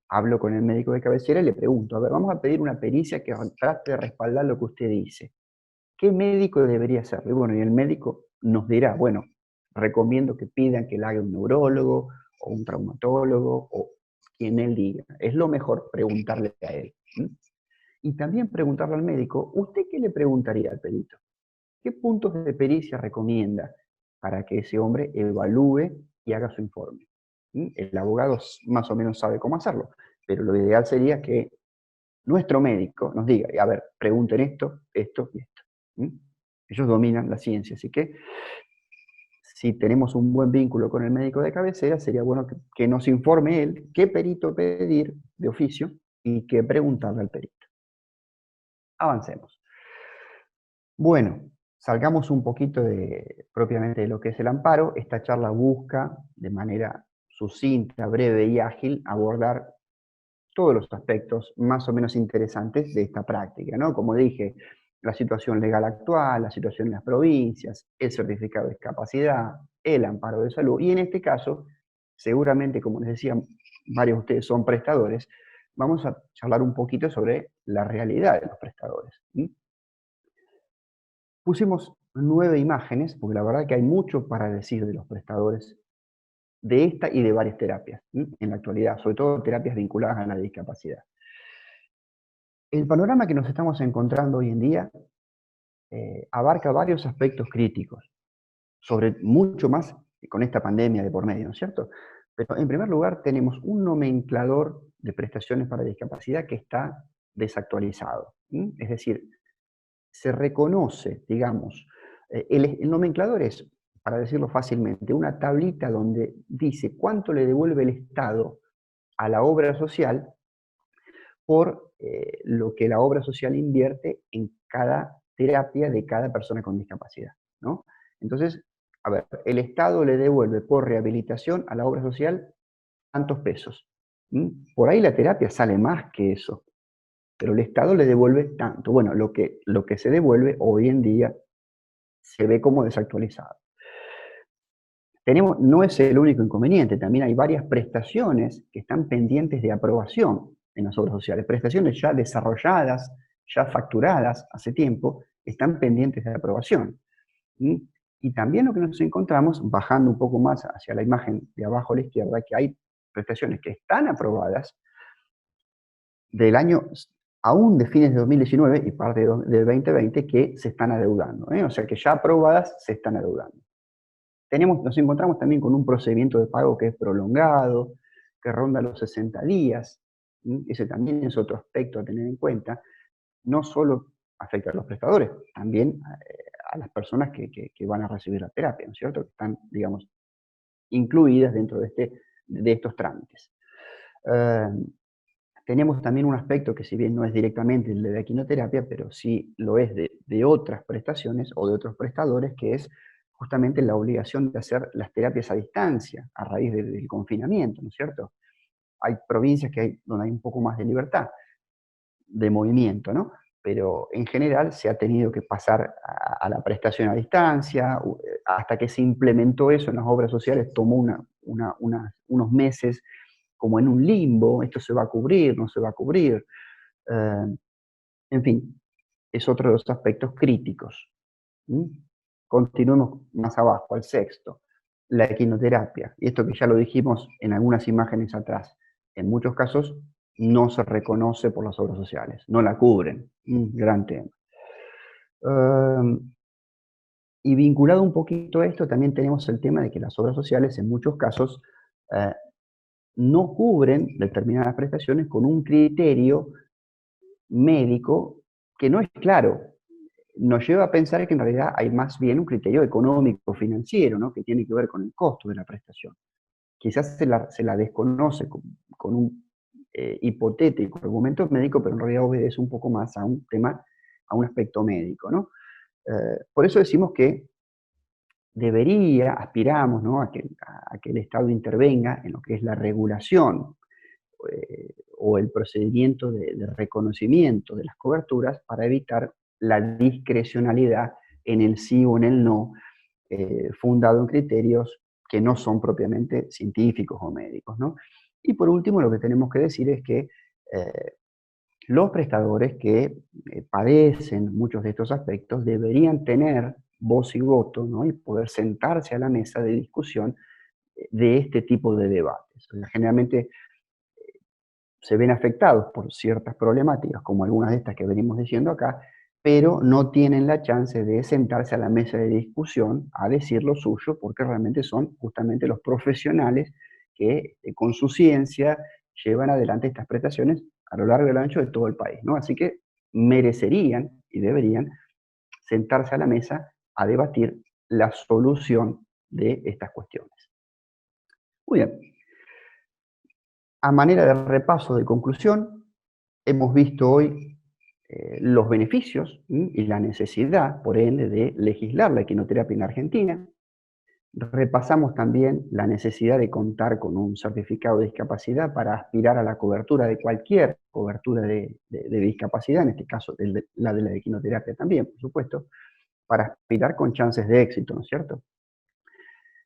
hablo con el médico de cabecera y le pregunto, a ver, vamos a pedir una pericia que trate de respaldar lo que usted dice. ¿Qué médico debería hacerlo? Y bueno, y el médico nos dirá, bueno, recomiendo que pidan que la haga un neurólogo o un traumatólogo o quien él diga. Es lo mejor preguntarle a él. Y también preguntarle al médico, ¿usted qué le preguntaría al perito? ¿Qué puntos de pericia recomienda para que ese hombre evalúe y haga su informe? El abogado más o menos sabe cómo hacerlo, pero lo ideal sería que nuestro médico nos diga, a ver, pregunten esto, esto y esto. Ellos dominan la ciencia, así que si tenemos un buen vínculo con el médico de cabecera, sería bueno que nos informe él qué perito pedir de oficio y qué preguntarle al perito. Avancemos. Bueno, salgamos un poquito propiamente de lo que es el amparo. Esta charla busca, de manera sucinta, breve y ágil, abordar todos los aspectos más o menos interesantes de esta práctica, ¿no? Como dije, la situación legal actual, la situación en las provincias, el certificado de discapacidad, el amparo de salud, y en este caso, seguramente, como les decía, varios de ustedes son prestadores, vamos a charlar un poquito sobre la realidad de los prestadores. Pusimos 9 imágenes, porque la verdad que hay mucho para decir de los prestadores de esta y de varias terapias en la actualidad, sobre todo terapias vinculadas a la discapacidad. El panorama que nos estamos encontrando hoy en día abarca varios aspectos críticos, sobre mucho más con esta pandemia de por medio, ¿no es cierto? Pero en primer lugar tenemos un nomenclador de prestaciones para discapacidad que está desactualizado. Es decir, se reconoce, digamos, el nomenclador es, para decirlo fácilmente, una tablita donde dice cuánto le devuelve el Estado a la obra social por lo que la obra social invierte en cada terapia de cada persona con discapacidad, ¿no? Entonces, a ver, el Estado le devuelve por rehabilitación a la obra social tantos pesos. Por ahí la terapia sale más que eso, pero el Estado le devuelve tanto. Bueno, lo que se devuelve hoy en día se ve como desactualizado. No es el único inconveniente, también hay varias prestaciones que están pendientes de aprobación en las obras sociales. Prestaciones ya desarrolladas, ya facturadas hace tiempo, están pendientes de aprobación. Y también lo que nos encontramos, bajando un poco más hacia la imagen de abajo a la izquierda, que hay prestaciones que están aprobadas del año, aún de fines de 2019 y parte del 2020, que se están adeudando. O sea que ya aprobadas se están adeudando. Nos encontramos también con un procedimiento de pago que es prolongado, que ronda los 60 días. Ese también es otro aspecto a tener en cuenta. No solo afecta a los prestadores, también a las personas que van a recibir la terapia, ¿no es cierto? Que están, digamos, incluidas dentro de estos trámites. Tenemos también un aspecto que si bien no es directamente el de la quimioterapia, pero sí lo es de otras prestaciones o de otros prestadores, que es justamente la obligación de hacer las terapias a distancia a raíz del confinamiento, ¿no es cierto? Hay provincias donde hay un poco más de libertad de movimiento, ¿no? Pero en general se ha tenido que pasar a la prestación a distancia, hasta que se implementó eso en las obras sociales, tomó unos meses como en un limbo, esto se va a cubrir, no se va a cubrir. En fin, es otro de los aspectos críticos. Continuemos más abajo, al sexto, la equinoterapia. Y esto que ya lo dijimos en algunas imágenes atrás, en muchos casos no se reconoce por las obras sociales, no la cubren. Un gran tema. Y vinculado un poquito a esto, también tenemos el tema de que las obras sociales en muchos casos no cubren determinadas prestaciones con un criterio médico que no es claro. Nos lleva a pensar que en realidad hay más bien un criterio económico, financiero, ¿no? Que tiene que ver con el costo de la prestación. Quizás se la desconoce con un hipotético argumento médico, pero en realidad obedece un poco más a un tema, a un aspecto médico, ¿no? Por eso decimos que aspiramos, ¿no? a que el Estado intervenga en lo que es la regulación o el procedimiento de reconocimiento de las coberturas para evitar la discrecionalidad en el sí o en el no, fundado en criterios que no son propiamente científicos o médicos, ¿no? Y por último, lo que tenemos que decir es que los prestadores que padecen muchos de estos aspectos deberían tener voz y voto, ¿no? Y poder sentarse a la mesa de discusión de este tipo de debates. O sea, generalmente se ven afectados por ciertas problemáticas, como algunas de estas que venimos diciendo acá, pero no tienen la chance de sentarse a la mesa de discusión a decir lo suyo, porque realmente son justamente los profesionales que con su ciencia llevan adelante estas prestaciones a lo largo y a lo ancho de todo el país, ¿no? Así que merecerían y deberían sentarse a la mesa a debatir la solución de estas cuestiones. Muy bien. A manera de repaso de conclusión, hemos visto hoy los beneficios y la necesidad, por ende, de legislar la equinoterapia en Argentina. Repasamos también la necesidad de contar con un certificado de discapacidad para aspirar a la cobertura de cualquier cobertura de discapacidad, en este caso la de la equinoterapia también, por supuesto, para aspirar con chances de éxito, ¿no es cierto?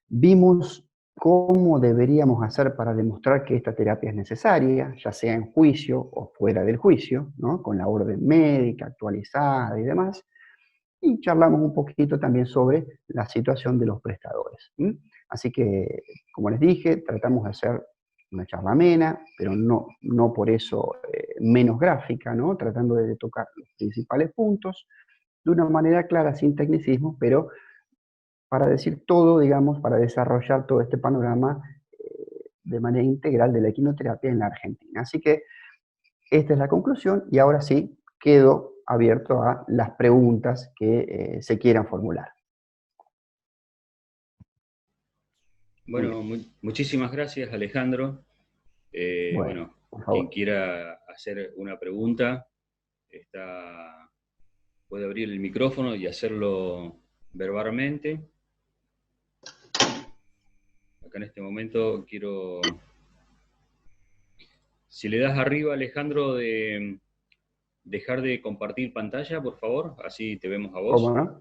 Vimos cómo deberíamos hacer para demostrar que esta terapia es necesaria, ya sea en juicio o fuera del juicio, ¿no? Con la orden médica actualizada y demás. Y charlamos un poquito también sobre la situación de los prestadores. Así que, como les dije, tratamos de hacer una charla amena, pero no por eso menos gráfica, ¿no? Tratando de tocar los principales puntos de una manera clara, sin tecnicismo, pero para decir todo, digamos, para desarrollar todo este panorama de manera integral de la equinoterapia en la Argentina. Así que esta es la conclusión y ahora sí quedo abierto a las preguntas que se quieran formular. Bueno, muchísimas gracias, Alejandro. Bueno, por quien favor. quiera hacer una pregunta, puede abrir el micrófono y hacerlo verbalmente. Acá en este momento quiero... Si le das arriba, Alejandro, de dejar de compartir pantalla, por favor, así te vemos a vos. ¿Cómo no?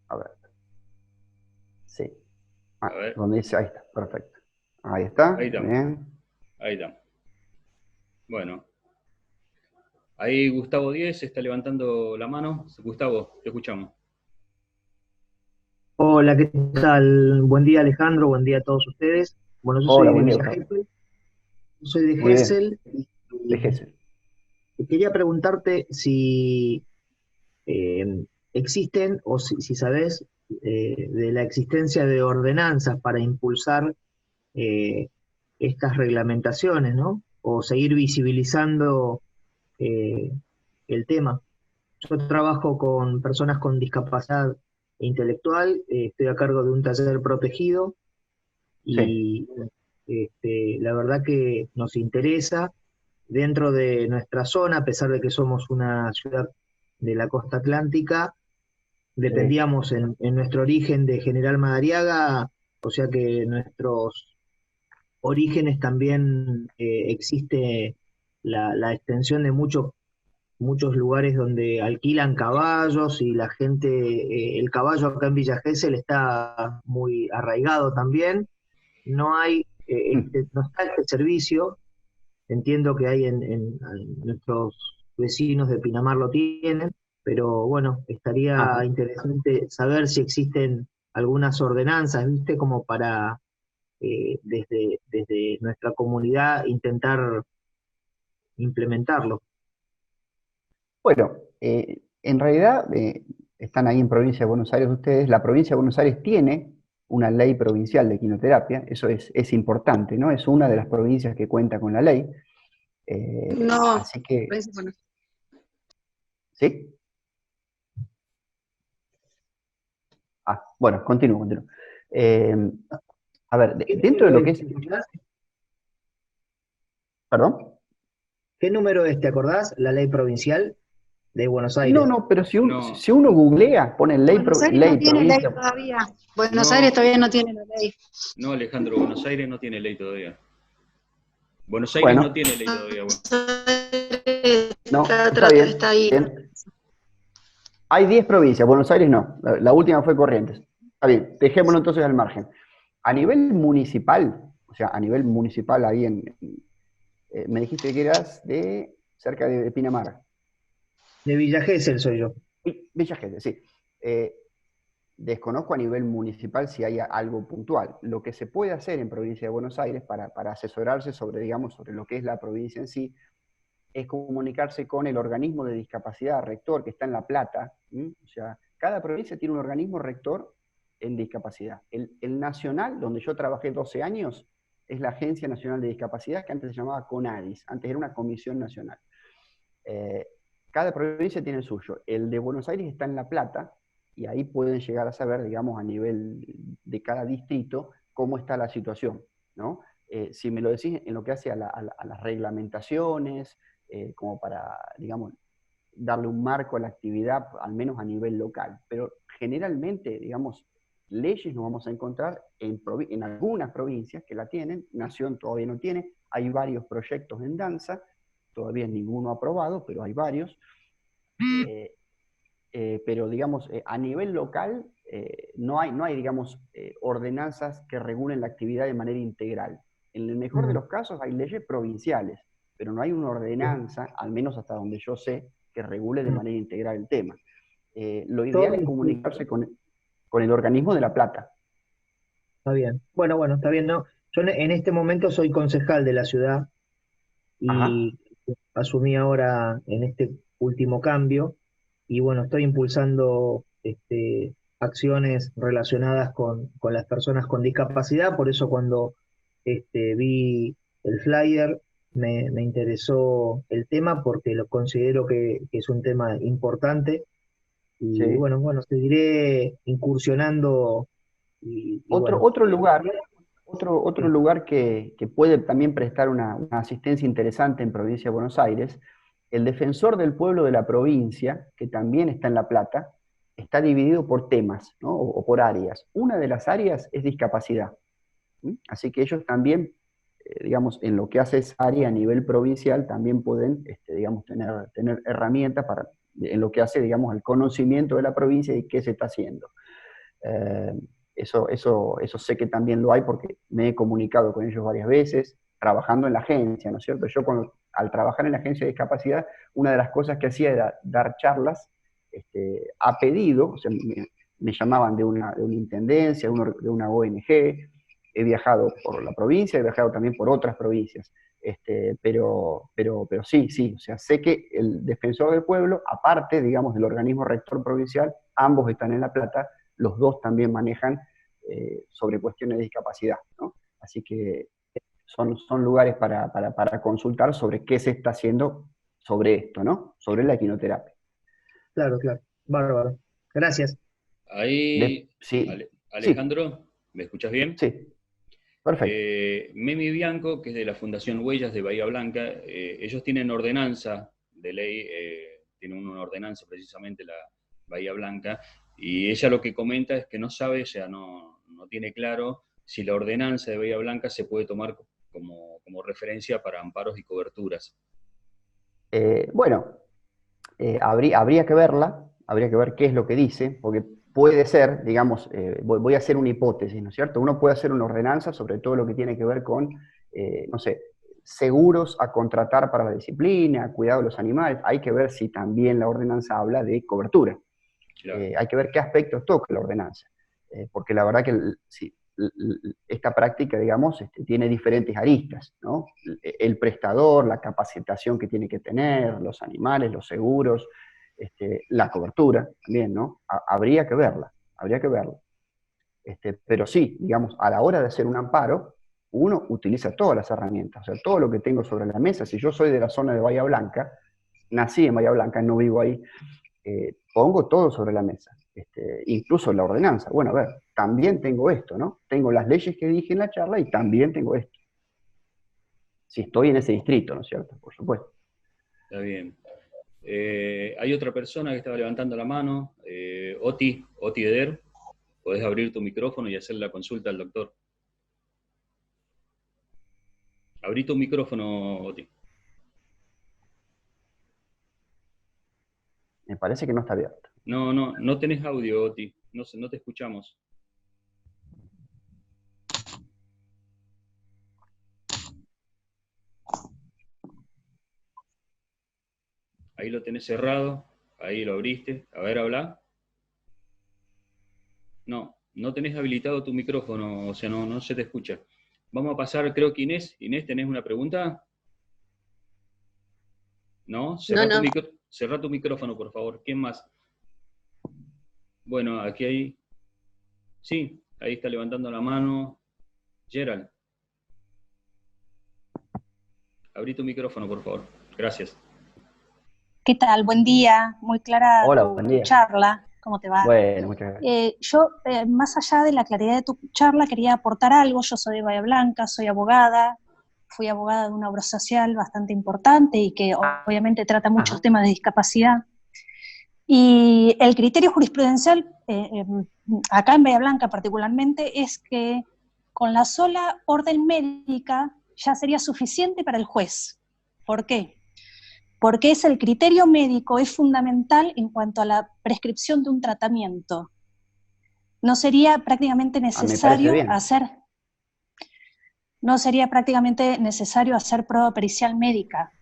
A ver. Sí. A ver. Donde dice, ahí está, perfecto. Ahí está, Ahí estamos. bien. Ahí estamos. Bueno. Ahí Gustavo Díez está levantando la mano. Gustavo, te escuchamos. Hola, ¿qué tal? Buen día, Alejandro, buen día a todos ustedes. Bueno, yo soy Hola, de buen día, Villa Gustavo. Gesell, yo soy de Muy bien, Gesell de Gesell. y quería preguntarte si existen o si sabés de la existencia de ordenanzas para impulsar eh, estas reglamentaciones, ¿no? O seguir visibilizando eh, el tema. Yo trabajo con personas con discapacidad intelectual, estoy a cargo de un taller protegido Sí, y la verdad que nos interesa dentro de nuestra zona, a pesar de que somos una ciudad de la costa atlántica, sí. dependíamos en nuestro origen de General Madariaga, o sea que nuestros orígenes también existe la extensión de muchos lugares donde alquilan caballos y la gente, el caballo acá en Villa Gesell está muy arraigado también. No hay, no está este servicio, entiendo que hay en nuestros vecinos de Pinamar lo tienen, pero bueno, estaría Ajá. interesante saber si existen algunas ordenanzas, ¿viste? Como para desde nuestra comunidad intentar implementarlo. Bueno, en realidad están ahí en Provincia de Buenos Aires ustedes. La Provincia de Buenos Aires tiene una ley provincial de quinoterapia, eso es importante, ¿no? Es una de las provincias que cuenta con la ley. No, Así que, parece que no. ¿sí? Bueno, continúo. Eh, a ver, ¿Qué dentro de número lo que es? es, perdón. ¿Qué número es? ¿Te acordás? La ley provincial de Buenos No, Aires. no, pero No, si uno googlea, pone Buenos Aires no ley tiene ley provincia. todavía. Buenos Aires no, todavía no tiene la ley. no, Alejandro, Buenos Aires no tiene ley todavía. Buenos Aires no Bueno, tiene ley todavía. no, está Está bien, ahí. bien. Hay 10 provincias, Buenos Aires no. La última fue Corrientes. Está bien, dejémoslo entonces al margen. A nivel municipal, o sea, a nivel municipal ahí me dijiste que eras de cerca de Pinamar. De Villa Gesell soy yo. Villa Gesell, sí. Eh, Desconozco a nivel municipal si hay algo puntual. Lo que se puede hacer en Provincia de Buenos Aires para asesorarse sobre, digamos, sobre lo que es la provincia en sí, es comunicarse con el organismo de discapacidad rector que está en La Plata. ¿M? O sea, cada provincia tiene un organismo rector en discapacidad. El nacional, donde yo trabajé 12 años, es la Agencia Nacional de Discapacidad, que antes se llamaba CONADIS, antes era una comisión nacional. Eh, Cada provincia tiene el suyo. El de Buenos Aires está en La Plata, y ahí pueden llegar a saber, digamos, a nivel de cada distrito, cómo está la situación, ¿no? Si me lo decís en lo que hace a las reglamentaciones, como para, digamos, darle un marco a la actividad, al menos a nivel local. Pero generalmente, digamos, leyes nos vamos a encontrar en algunas provincias que la tienen, Nación todavía no tiene, hay varios proyectos en danza, todavía ninguno aprobado, pero hay varios. Eh, pero digamos, a nivel local no hay digamos, ordenanzas que regulen la actividad de manera integral. En el mejor de Mm. los casos hay leyes provinciales, pero no hay una ordenanza, al menos hasta donde yo sé, que regule de Mm. manera integral el tema. Lo Yo, ideal es comunicarse con el organismo de La Plata. está bien. Bueno, está bien, ¿no? Yo en este momento soy concejal de la ciudad Ajá. y asumí ahora en este último cambio y bueno, estoy impulsando acciones relacionadas con las personas con discapacidad, por eso cuando vi el flyer me interesó el tema porque lo considero que es un tema importante y Sí. bueno, seguiré incursionando y Otro, bueno, otro lugar, otro sí, lugar que puede también prestar una asistencia interesante en Provincia de Buenos Aires, el defensor del pueblo de la provincia, que también está en La Plata, está dividido por temas, ¿no? O por áreas. Una de las áreas es discapacidad. ¿Sí? Así que ellos también, digamos, en lo que hace esa área a nivel provincial, también pueden, digamos, tener herramientas en lo que hace, digamos, el conocimiento de la provincia y qué se está haciendo. Eh, eso sé que también lo hay porque me he comunicado con ellos varias veces, trabajando en la agencia, ¿no es cierto? Yo al trabajar en la agencia de discapacidad, una de las cosas que hacía era dar charlas a pedido, o sea, me llamaban de una intendencia, de una ONG, he viajado por la provincia, he viajado también por otras provincias, pero sí, o sea, sé que el defensor del pueblo, aparte, digamos, del organismo rector provincial, ambos están en La Plata, los dos también manejan sobre cuestiones de discapacidad, ¿no? Así que son lugares para consultar sobre qué se está haciendo sobre esto, ¿no? Sobre la equinoterapia. claro, bárbaro. Gracias. ahí, Sí, sí, Alejandro, ¿me escuchas bien? sí, perfecto. Memi Bianco, que es de la Fundación Huellas de Bahía Blanca, ellos tienen ordenanza de ley, tienen una ordenanza precisamente la Bahía Blanca, y ella lo que comenta es que no sabe, o sea, no tiene claro si la ordenanza de Bahía Blanca se puede tomar como referencia para amparos y coberturas. Bueno, habría que verla, habría que ver qué es lo que dice, porque puede ser, digamos, voy a hacer una hipótesis, ¿no es cierto? Uno puede hacer una ordenanza sobre todo lo que tiene que ver con, no sé, seguros a contratar para la disciplina, cuidado de los animales. Hay que ver si también la ordenanza habla de cobertura. Claro. Hay que ver qué aspectos toca la ordenanza. Porque la verdad que sí, esta práctica, digamos, tiene diferentes aristas, ¿no? El prestador, la capacitación que tiene que tener, los animales, los seguros, la cobertura también, ¿no? Habría que verla, habría que verla. Pero sí, digamos, a la hora de hacer un amparo, uno utiliza todas las herramientas, o sea, todo lo que tengo sobre la mesa. Si yo soy de la zona de Bahía Blanca, nací en Bahía Blanca, no vivo ahí, pongo todo sobre la mesa, incluso la ordenanza. Bueno, a ver, también tengo esto, ¿no? Tengo las leyes que dije en la charla y también tengo esto. Si estoy en ese distrito, ¿no es cierto? Por supuesto. Está bien. Hay otra persona que estaba levantando la mano, Oti Eder. Podés abrir tu micrófono y hacer la consulta al doctor. Abrí tu micrófono, Oti. Me parece que no está abierto. No tenés audio, Oti. No te escuchamos. Ahí lo tenés cerrado. Ahí lo abriste. A ver, habla. No tenés habilitado tu micrófono, o sea, no se te escucha. Vamos a pasar, creo que Inés. Inés, ¿tenés una pregunta? ¿No? Cerrá tu micrófono, por favor. ¿Quién más? Bueno, aquí hay... Sí, ahí está levantando la mano. Gerald. Abrí tu micrófono, por favor. Gracias. ¿Qué tal? Buen día. Muy clara Hola, tu buen día. charla. ¿Cómo te va? Bueno, muchas gracias. Yo, más allá de la claridad de tu charla, quería aportar algo. Yo soy de Bahía Blanca, soy abogada. Fui abogada de una obra social bastante importante y que obviamente trata muchos temas de discapacidad. Y el criterio jurisprudencial, acá en Bahía Blanca particularmente, es que con la sola orden médica ya sería suficiente para el juez. ¿Por qué? Porque el criterio médico es fundamental en cuanto a la prescripción de un tratamiento. No sería prácticamente necesario hacer prueba pericial médica,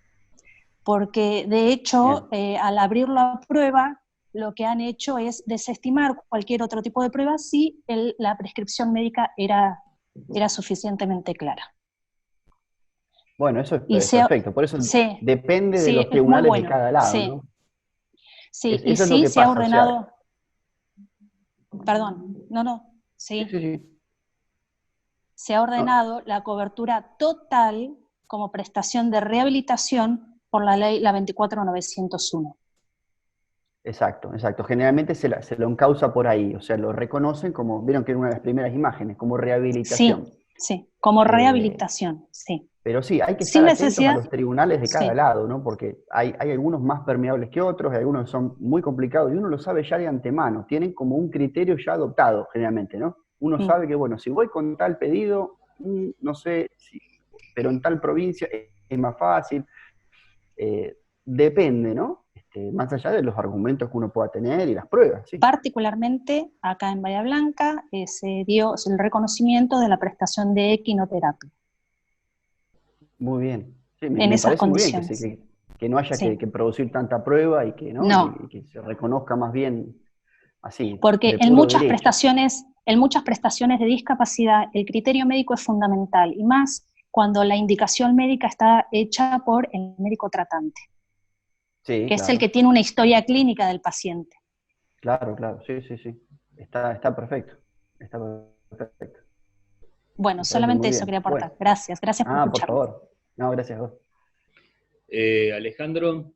porque de hecho, al abrirlo a prueba, lo que han hecho es desestimar cualquier otro tipo de prueba si la prescripción médica era suficientemente clara. Bueno, eso es perfecto, por eso depende de los tribunales de cada lado, ¿no? Sí, eso es lo que se ha pasa, ordenado... o sea, Perdón, sí. Sí. Se ha ordenado la cobertura total como prestación de rehabilitación por la ley, la 24901. Exacto. Generalmente se lo encausa por ahí, o sea, lo reconocen como, vieron que en una de las primeras imágenes, como rehabilitación. Sí, como rehabilitación, sí. Pero sí, hay que Sin estar atentos necesidad, a los tribunales de cada lado, ¿no? Porque hay algunos más permeables que otros, hay algunos que son muy complicados, y uno lo sabe ya de antemano, tienen como un criterio ya adoptado, generalmente, ¿no? Uno sabe que, bueno, si voy con tal pedido, no sé, pero en tal provincia es más fácil. Depende, ¿no? Más allá de los argumentos que uno pueda tener y las pruebas, ¿sí? Particularmente, acá en Bahía Blanca, se dio el reconocimiento de la prestación de equinoterapia. Muy bien. Sí, en me esas parece condiciones. muy bien que no haya que producir tanta prueba y que, ¿no? No. Y que se reconozca más bien así, porque de en puro muchas derecho. prestaciones de discapacidad el criterio médico es fundamental, y más cuando la indicación médica está hecha por el médico tratante, Sí, que claro. es el que tiene una historia clínica del paciente. Claro, sí. Está perfecto. Está perfecto. Bueno, solamente eso quería aportar. Bueno. Gracias por escucharme. Por favor. No, gracias a vos. Alejandro,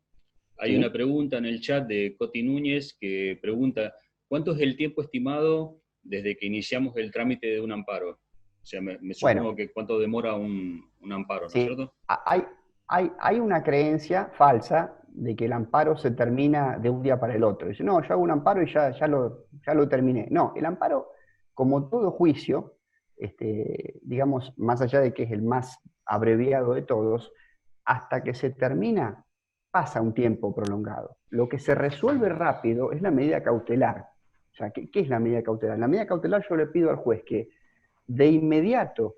hay una pregunta en el chat de Coti Núñez que pregunta, ¿cuánto es el tiempo estimado desde que iniciamos el trámite de un amparo? O sea, me supongo que cuánto demora un amparo, ¿no es cierto? Hay una creencia falsa de que el amparo se termina de un día para el otro. Dice, no, yo hago un amparo y ya lo terminé. No, el amparo, como todo juicio, digamos, más allá de que es el más abreviado de todos, hasta que se termina, pasa un tiempo prolongado. Lo que se resuelve rápido es la medida cautelar. O sea, ¿qué es la medida cautelar? La medida cautelar yo le pido al juez que de inmediato,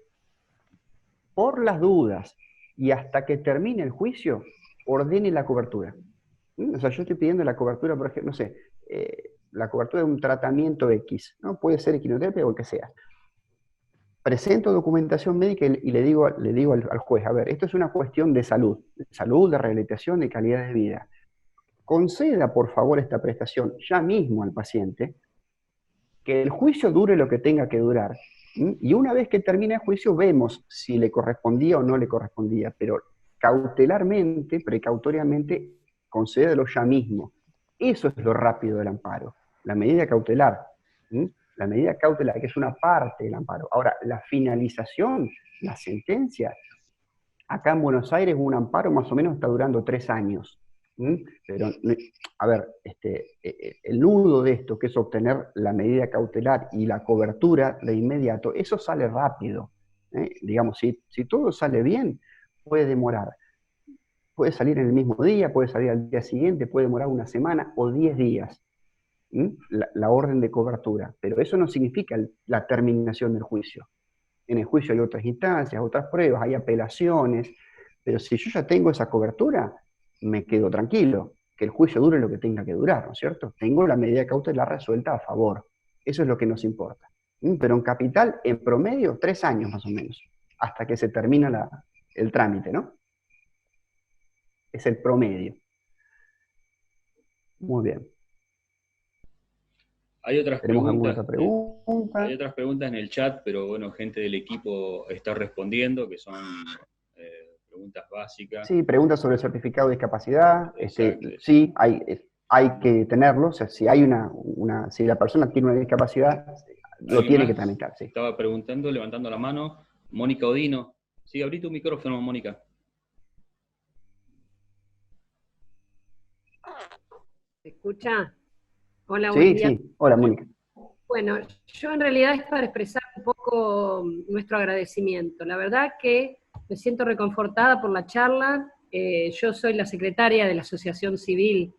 por las dudas, y hasta que termine el juicio, ordene la cobertura. O sea, yo estoy pidiendo la cobertura, por ejemplo, no sé, la cobertura de un tratamiento X, ¿no? Puede ser equinoterapia o el que sea. Presento documentación médica y le digo al juez, a ver, esto es una cuestión de salud, de rehabilitación, de calidad de vida. Conceda, por favor, esta prestación ya mismo al paciente, que el juicio dure lo que tenga que durar, y una vez que termine el juicio vemos si le correspondía o no le correspondía, pero cautelarmente, precautoriamente, concédelo ya mismo. Eso es lo rápido del amparo, la medida cautelar. La medida cautelar, que es una parte del amparo. Ahora, la finalización, la sentencia, acá en Buenos Aires un amparo más o menos está durando 3 años. Pero, a ver, el nudo de esto, que es obtener la medida cautelar y la cobertura de inmediato, eso sale rápido. Digamos, si todo sale bien, puede demorar. Puede salir en el mismo día, puede salir al día siguiente, puede demorar una semana o 10 días. La orden de cobertura, pero eso no significa la terminación del juicio. En el juicio hay otras instancias, otras pruebas, hay apelaciones, pero si yo ya tengo esa cobertura, me quedo tranquilo, que el juicio dure lo que tenga que durar, ¿no es cierto? Tengo la medida cautelar resuelta a favor, eso es lo que nos importa. Pero en capital, en promedio, 3 años más o menos, hasta que se termina el trámite, ¿no? Es el promedio. Muy bien. Hay otras ¿Tenemos alguna preguntas, otra pregunta? hay otras preguntas en el chat, pero bueno, gente del equipo está respondiendo, que son preguntas básicas. Sí, preguntas sobre el certificado de discapacidad. Exacto. Sí, hay que tenerlo. O sea, si hay si la persona tiene una discapacidad, lo tiene que tramitar. Sí. Estaba preguntando, levantando la mano, Mónica Odino. Sí, abrí tu micrófono, Mónica. ¿Se escucha? Hola, buen día. Sí. Hola, Mónica. Bueno, yo en realidad es para expresar un poco nuestro agradecimiento. La verdad que me siento reconfortada por la charla. Yo soy la secretaria de la Asociación Civil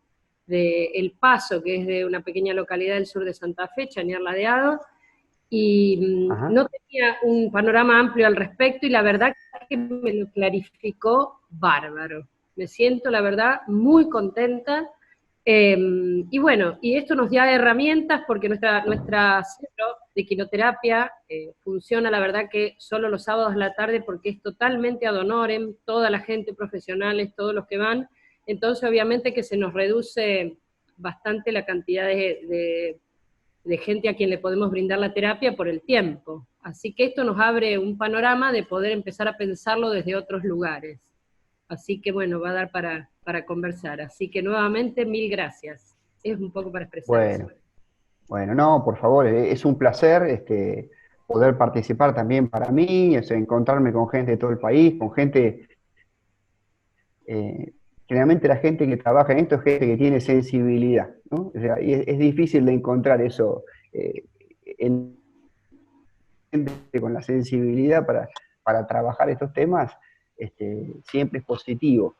de El Paso, que es de una pequeña localidad del sur de Santa Fe, Chañar Ladeado, y no tenía un panorama amplio al respecto, y la verdad que me lo clarificó bárbaro. Me siento, la verdad, muy contenta. Y bueno, y esto nos da herramientas porque nuestra centro de quinoterapia funciona, la verdad, que solo los sábados a la tarde, porque es totalmente ad honorem, toda la gente, profesionales, todos los que van. Entonces obviamente que se nos reduce bastante la cantidad de gente a quien le podemos brindar la terapia por el tiempo. Así que esto nos abre un panorama de poder empezar a pensarlo desde otros lugares. Así que bueno, va a dar para conversar. Así que nuevamente, 1000 gracias. Es un poco para expresar eso. Bueno, no, por favor, es un placer poder participar también para mí, encontrarme con gente de todo el país, con gente, generalmente la gente que trabaja en esto es gente que tiene sensibilidad, ¿no? O sea, y es difícil de encontrar eso en gente con la sensibilidad para trabajar estos temas. Siempre es positivo.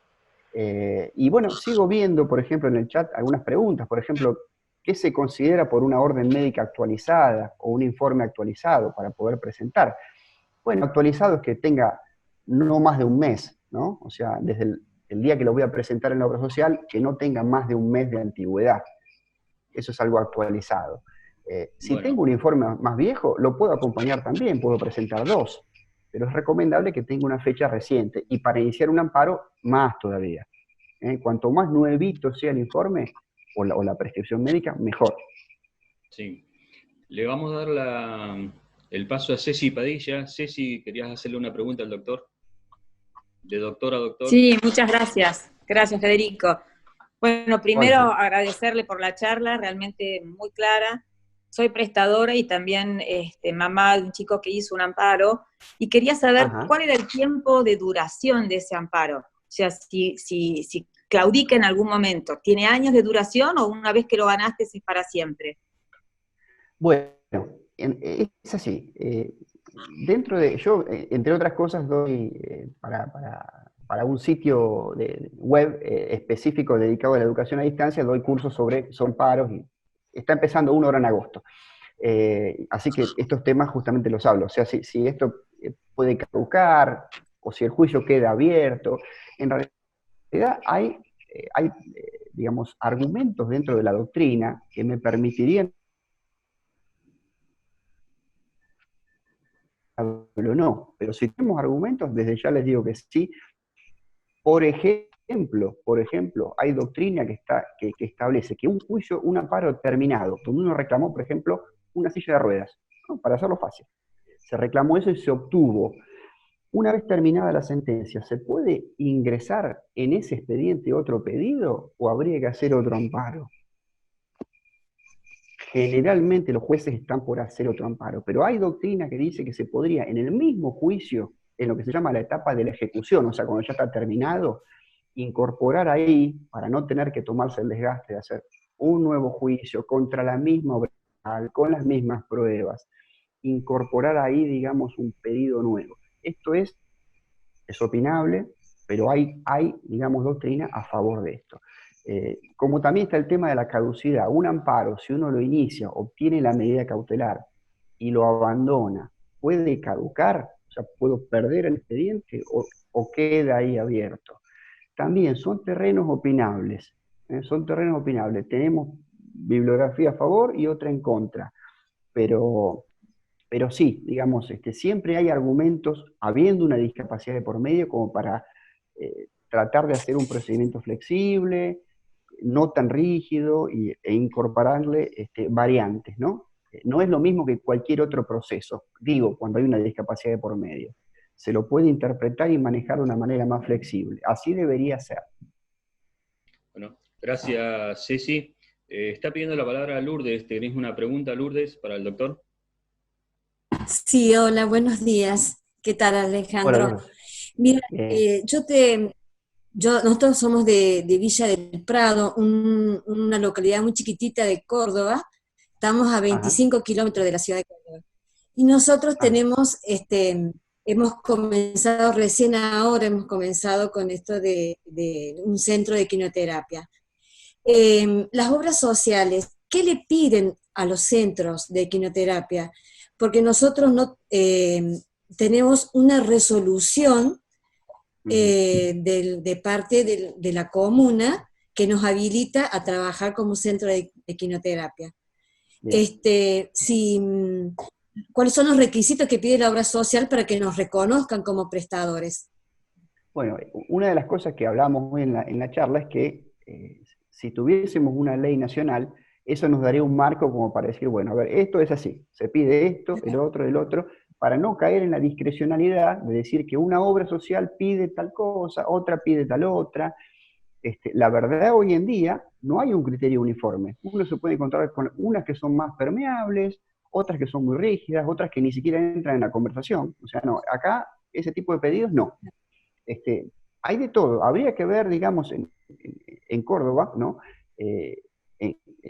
Y bueno, sigo viendo, por ejemplo, en el chat algunas preguntas. Por ejemplo, ¿qué se considera por una orden médica actualizada o un informe actualizado para poder presentar? Bueno, actualizado es que tenga no más de un mes, ¿no? O sea, desde el día que lo voy a presentar en la obra social, que no tenga más de un mes de antigüedad. Eso es algo actualizado. Si tengo un informe más viejo, lo puedo acompañar también, puedo presentar 2. Pero es recomendable que tenga una fecha reciente, y para iniciar un amparo, más todavía. Cuanto más nuevito sea el informe o la prescripción médica, mejor. Sí. Le vamos a dar el paso a Ceci Padilla. Ceci, ¿querías hacerle una pregunta al doctor? De doctor a doctor. Sí, muchas gracias. Gracias, Federico. Bueno, primero agradecerle por la charla, realmente muy clara. Soy prestadora y también mamá de un chico que hizo un amparo, y quería saber cuál era el tiempo de duración de ese amparo. O sea, si claudica en algún momento, ¿tiene años de duración o una vez que lo ganaste es para siempre? Bueno, es así. Yo, entre otras cosas, doy para un sitio web específico dedicado a la educación a distancia, doy cursos sobre amparos, y está empezando uno ahora en agosto. Así que estos temas justamente los hablo. O sea, si esto puede caducar, o si el juicio queda abierto. En realidad digamos, argumentos dentro de la doctrina que me permitirían o no, pero si tenemos argumentos, desde ya les digo que sí. Por ejemplo, hay doctrina que establece que un juicio, un amparo terminado, donde uno reclamó, por ejemplo, una silla de ruedas, ¿no? Para hacerlo fácil. Se reclamó eso y se obtuvo. Una vez terminada la sentencia, ¿se puede ingresar en ese expediente otro pedido o habría que hacer otro amparo? Generalmente los jueces están por hacer otro amparo, pero hay doctrina que dice que se podría, en el mismo juicio, en lo que se llama la etapa de la ejecución, o sea, cuando ya está terminado, incorporar ahí, para no tener que tomarse el desgaste de hacer un nuevo juicio contra la misma obra, con las mismas pruebas, incorporar ahí, digamos, un pedido nuevo. Esto es opinable, pero hay, digamos, doctrina a favor de esto. Como también está el tema de la caducidad, un amparo, si uno lo inicia, obtiene la medida cautelar y lo abandona, ¿puede caducar? O sea, ¿puedo perder el expediente o queda ahí abierto? También son terrenos opinables, son terrenos opinables. Tenemos bibliografía a favor y otra en contra, pero sí, digamos, siempre hay argumentos, habiendo una discapacidad de por medio, como para tratar de hacer un procedimiento flexible, no tan rígido, e incorporarle variantes, ¿no? No es lo mismo que cualquier otro proceso, digo, cuando hay una discapacidad de por medio. Se lo puede interpretar y manejar de una manera más flexible. Así debería ser. Bueno, gracias, Ceci. Está pidiendo la palabra Lourdes. ¿Tenés una pregunta, Lourdes, para el doctor? Sí, hola, buenos días. ¿Qué tal, Alejandro? Hola, mira, nosotros somos de Villa del Prado, una localidad muy chiquitita de Córdoba. Estamos a 25 kilómetros de la ciudad de Córdoba. Y nosotros tenemos, hemos comenzado recién ahora, hemos comenzado con esto de un centro de quimioterapia. Las obras sociales, ¿qué le piden a los centros de quimioterapia? Porque nosotros no tenemos una resolución de parte de la comuna que nos habilita a trabajar como centro de quimioterapia. ¿Cuáles son los requisitos que pide la obra social para que nos reconozcan como prestadores? Bueno, una de las cosas que hablamos hoy en la charla es que si tuviésemos una ley nacional, eso nos daría un marco como para decir, bueno, a ver, esto es así, se pide esto, el otro, para no caer en la discrecionalidad de decir que una obra social pide tal cosa, otra pide tal otra. La verdad, hoy en día no hay un criterio uniforme. Uno se puede encontrar con unas que son más permeables, otras que son muy rígidas, otras que ni siquiera entran en la conversación. O sea, no, acá ese tipo de pedidos no. Hay de todo. Habría que ver, digamos, en Córdoba, ¿no?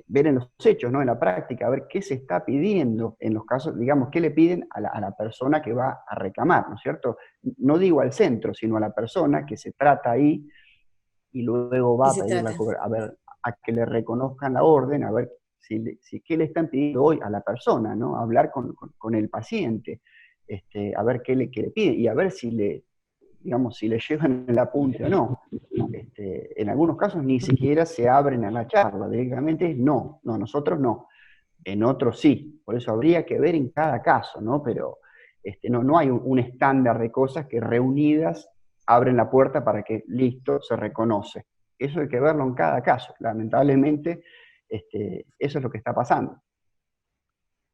Ver en los hechos, ¿no? En la práctica, a ver qué se está pidiendo en los casos, digamos, qué le piden a la persona que va a reclamar, ¿no es cierto? No digo al centro, sino a la persona que se trata ahí y luego va a pedir a que le reconozcan la orden, a ver qué le están pidiendo hoy a la persona, ¿no? Hablar con el paciente, a ver qué le pide y a ver si le llevan el apunte o no. En algunos casos ni siquiera se abren a la charla, directamente es no, nosotros no, en otros sí, por eso habría que ver en cada caso, ¿no? Pero no hay un estándar de cosas que reunidas abren la puerta para que, listo, se reconoce. Eso hay que verlo en cada caso, lamentablemente eso es lo que está pasando.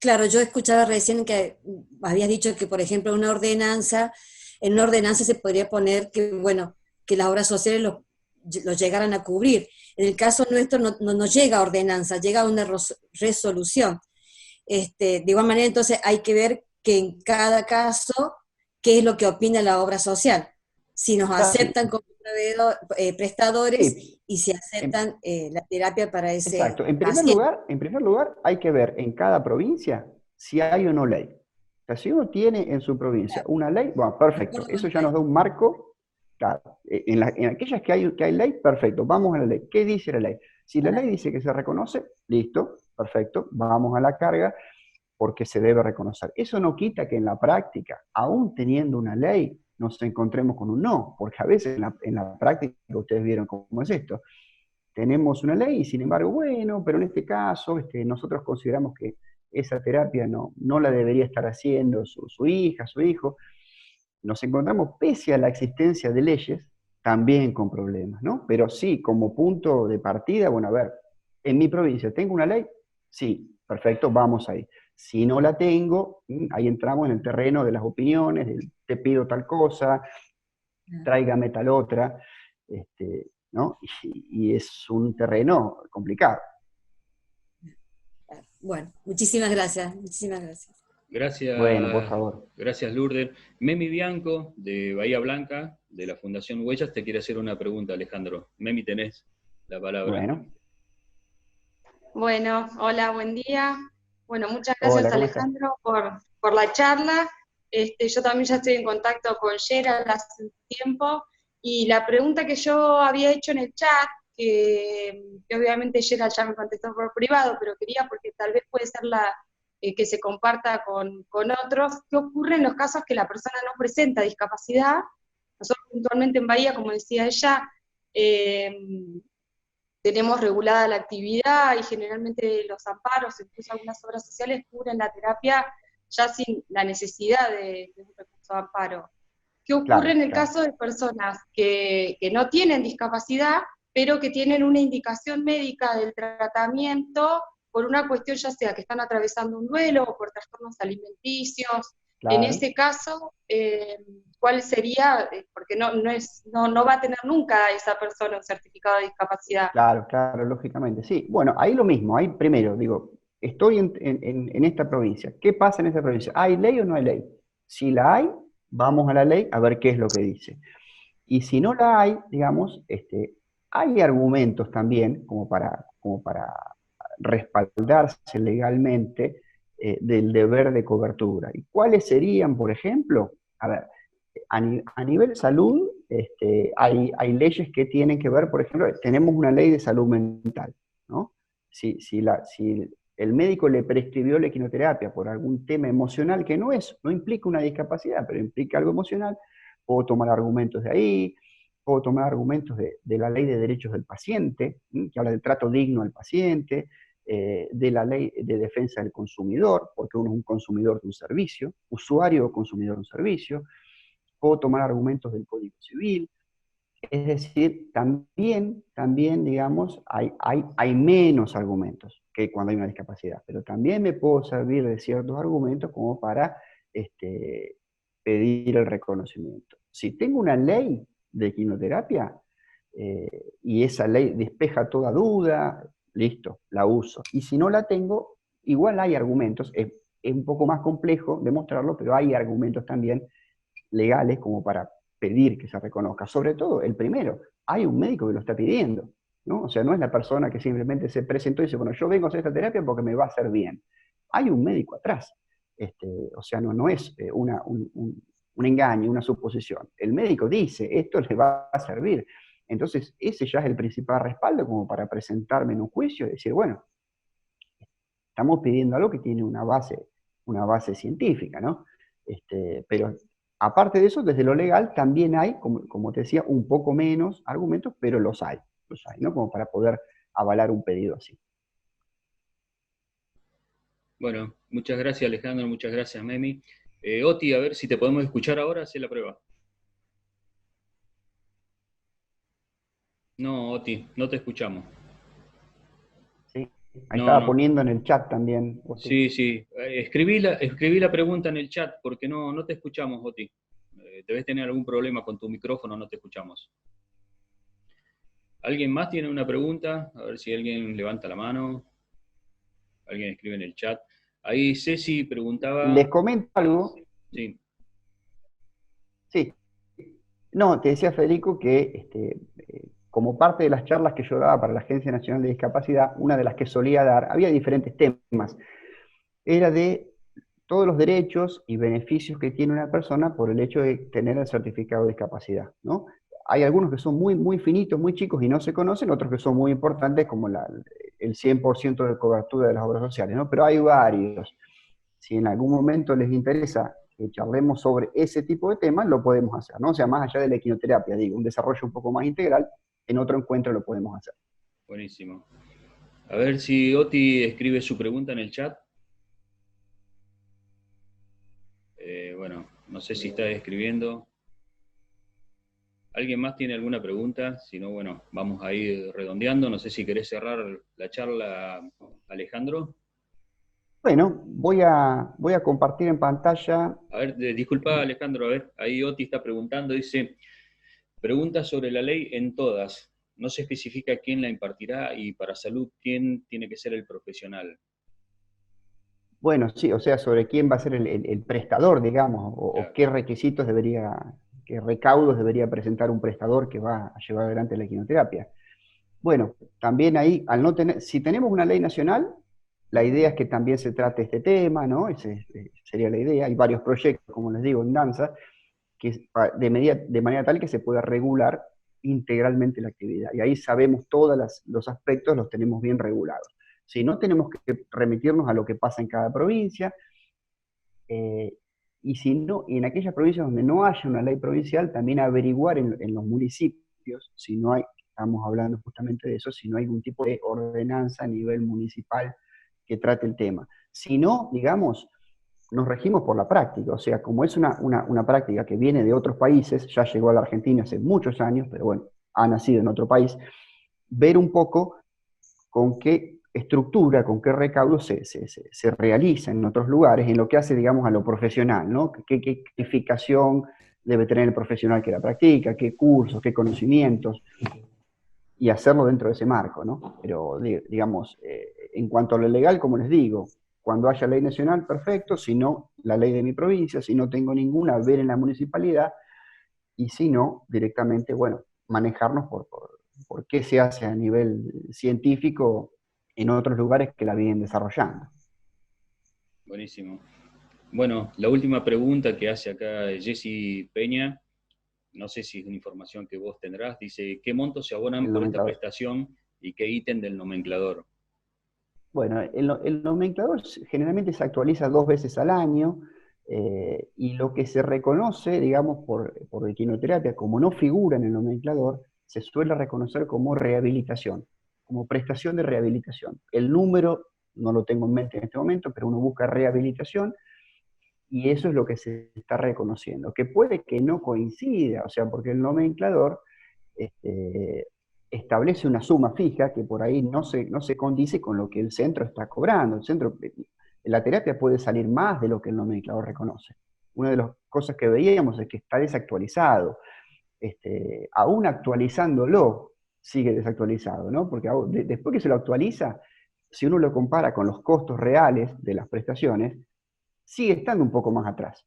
Claro, yo escuchaba recién que habías dicho que, por ejemplo, en una ordenanza se podría poner que, bueno, que las obras sociales lo llegaran a cubrir. En el caso nuestro no llega a ordenanza, llega a una resolución. De igual manera, entonces, hay que ver que en cada caso, qué es lo que opina la obra social. Si nos aceptan como prestadores y si aceptan la terapia para ese Exacto. En primer lugar, hay que ver en cada provincia si hay o no ley. O sea, si uno tiene en su provincia una ley, bueno, perfecto, eso ya nos da un marco. Claro, en aquellas que hay ley, perfecto, vamos a la ley. ¿Qué dice la ley? Si la ley dice que se reconoce, listo, perfecto, vamos a la carga porque se debe reconocer. Eso no quita que en la práctica, aún teniendo una ley, nos encontremos con un no, porque a veces en la práctica ustedes vieron cómo es esto. Tenemos una ley y sin embargo, bueno, pero en este caso nosotros consideramos que esa terapia no la debería estar haciendo su hija, su hijo. Nos encontramos, pese a la existencia de leyes, también con problemas, ¿no? Pero sí, como punto de partida, bueno, a ver, en mi provincia, ¿tengo una ley? Sí, perfecto, vamos ahí. Si no la tengo, ahí entramos en el terreno de las opiniones, te pido tal cosa, tráigame tal otra, ¿no? Y es un terreno complicado. Bueno, muchísimas gracias, muchísimas gracias. Gracias. Bueno, por favor. Gracias, Lourdes. Memi Bianco, de Bahía Blanca, de la Fundación Huellas, te quiere hacer una pregunta, Alejandro. Memi, tenés la palabra. Bueno, hola, buen día. Bueno, muchas gracias, hola, Alejandro, por la charla. Yo también ya estoy en contacto con Gerald hace un tiempo, y la pregunta que yo había hecho en el chat, que obviamente Gerald ya me contestó por privado, pero quería, porque tal vez puede ser que se comparta con otros, ¿qué ocurre en los casos que la persona no presenta discapacidad? Nosotros puntualmente en Bahía, como decía ella, tenemos regulada la actividad y generalmente los amparos, incluso algunas obras sociales, cubren la terapia ya sin la necesidad de un recurso de amparo. ¿Qué ocurre en el caso de personas que no tienen discapacidad, pero que tienen una indicación médica del tratamiento por una cuestión, ya sea que están atravesando un duelo o por trastornos alimenticios? En ese caso, ¿cuál sería? Porque no va a tener nunca esa persona un certificado de discapacidad. Claro, lógicamente, sí. Bueno, ahí lo mismo, ahí primero, digo, estoy en esta provincia. ¿Qué pasa en esta provincia? ¿Hay ley o no hay ley? Si la hay, vamos a la ley a ver qué es lo que dice. Y si no la hay, digamos, hay argumentos también como para respaldarse legalmente del deber de cobertura. ¿Y cuáles serían, por ejemplo? A ver, a nivel salud, hay leyes que tienen que ver, por ejemplo, tenemos una ley de salud mental, ¿no? Si el médico le prescribió la equinoterapia por algún tema emocional que no implica una discapacidad, pero implica algo emocional, puedo tomar argumentos de ahí, puedo tomar argumentos de la ley de derechos del paciente, que habla del trato digno al paciente, de la ley de defensa del consumidor, porque uno es un consumidor de un servicio, usuario o consumidor de un servicio. Puedo tomar argumentos del Código Civil. Es decir, también digamos, hay menos argumentos que cuando hay una discapacidad, pero también me puedo servir de ciertos argumentos como para pedir el reconocimiento. Si tengo una ley de equinoterapia y esa ley despeja toda duda, listo, la uso. Y si no la tengo, igual hay argumentos, es un poco más complejo demostrarlo, pero hay argumentos también legales como para pedir que se reconozca. Sobre todo, el primero, hay un médico que lo está pidiendo, ¿no? O sea, no es la persona que simplemente se presentó y dice, bueno, yo vengo a hacer esta terapia porque me va a hacer bien. Hay un médico atrás. O sea, no es un engaño, una suposición. El médico dice, esto le va a servir. Entonces, ese ya es el principal respaldo como para presentarme en un juicio y decir, bueno, estamos pidiendo algo que tiene una base científica, ¿no? Pero aparte de eso, desde lo legal también hay, como te decía, un poco menos argumentos, pero los hay, ¿no? Como para poder avalar un pedido así. Bueno, muchas gracias, Alejandro, muchas gracias, Memi. Oti, a ver si te podemos escuchar ahora, haz la prueba. No, Oti, no te escuchamos. Sí, ahí estaba poniendo en el chat también. Oti. Sí. Escribí la pregunta en el chat porque no te escuchamos, Oti. Debes tener algún problema con tu micrófono, no te escuchamos. ¿Alguien más tiene una pregunta? A ver si alguien levanta la mano. Alguien escribe en el chat. Ahí Ceci preguntaba... Les comento algo. Sí. Sí. No, te decía Federico que como parte de las charlas que yo daba para la Agencia Nacional de Discapacidad, una de las que solía dar, había diferentes temas. Era de todos los derechos y beneficios que tiene una persona por el hecho de tener el certificado de discapacidad, ¿no? Hay algunos que son muy, muy finitos, muy chicos y no se conocen, otros que son muy importantes, como el 100% de cobertura de las obras sociales, ¿no? Pero hay varios. Si en algún momento les interesa que charlemos sobre ese tipo de temas, lo podemos hacer, ¿no? O sea, más allá de la equinoterapia, digo, un desarrollo un poco más integral, en otro encuentro lo podemos hacer. Buenísimo. A ver si Oti escribe su pregunta en el chat. Bueno, no sé si está escribiendo. ¿Alguien más tiene alguna pregunta? Si no, bueno, vamos a ir redondeando. No sé si querés cerrar la charla, Alejandro. Bueno, voy a compartir en pantalla. A ver, disculpa, Alejandro, a ver, ahí Oti está preguntando, dice, pregunta sobre la ley en todas. No se especifica quién la impartirá y para salud, quién tiene que ser el profesional. Bueno, sí, o sea, sobre quién va a ser el prestador, digamos, o qué requisitos qué recaudos debería presentar un prestador que va a llevar adelante la equinoterapia. Bueno, también ahí, al no tener, si tenemos una ley nacional, la idea es que también se trate este tema, ¿no? Esa sería la idea. Hay varios proyectos, como les digo, en danza, que de manera tal que se pueda regular integralmente la actividad. Y ahí sabemos todos los aspectos, los tenemos bien regulados. Si no, tenemos que remitirnos a lo que pasa en cada provincia, y si no, y en aquellas provincias donde no haya una ley provincial, también averiguar en los municipios, si no hay, estamos hablando justamente de eso, si no hay algún tipo de ordenanza a nivel municipal que trate el tema. Si no, digamos, nos regimos por la práctica, o sea, como es una práctica que viene de otros países, ya llegó a la Argentina hace muchos años, pero bueno, ha nacido en otro país, ver un poco con qué estructura, con qué recaudo se realiza en otros lugares, en lo que hace, digamos, a lo profesional, ¿no? ¿Qué calificación debe tener el profesional que la practica, qué cursos, qué conocimientos, y hacerlo dentro de ese marco, ¿no? Pero, digamos, en cuanto a lo legal, como les digo, cuando haya ley nacional, perfecto, si no, la ley de mi provincia, si no tengo ninguna, ver en la municipalidad, y si no, directamente, bueno, manejarnos por qué se hace a nivel científico en otros lugares que la vienen desarrollando. Buenísimo. Bueno, la última pregunta que hace acá Jessy Peña, no sé si es una información que vos tendrás, dice, ¿qué montos se abonan por esta prestación y qué ítem del nomenclador? Bueno, el nomenclador generalmente se actualiza 2 veces al año, y lo que se reconoce, digamos, por equinoterapia, como no figura en el nomenclador, se suele reconocer como rehabilitación, como prestación de rehabilitación. El número no lo tengo en mente en este momento, pero uno busca rehabilitación, y eso es lo que se está reconociendo, que puede que no coincida, o sea, porque el nomenclador establece una suma fija que por ahí no se condice con lo que el centro está cobrando. La terapia puede salir más de lo que el nomenclador reconoce. Una de las cosas que veíamos es que está desactualizado. Aún actualizándolo, sigue desactualizado, ¿no? Porque después que se lo actualiza, si uno lo compara con los costos reales de las prestaciones, sigue estando un poco más atrás.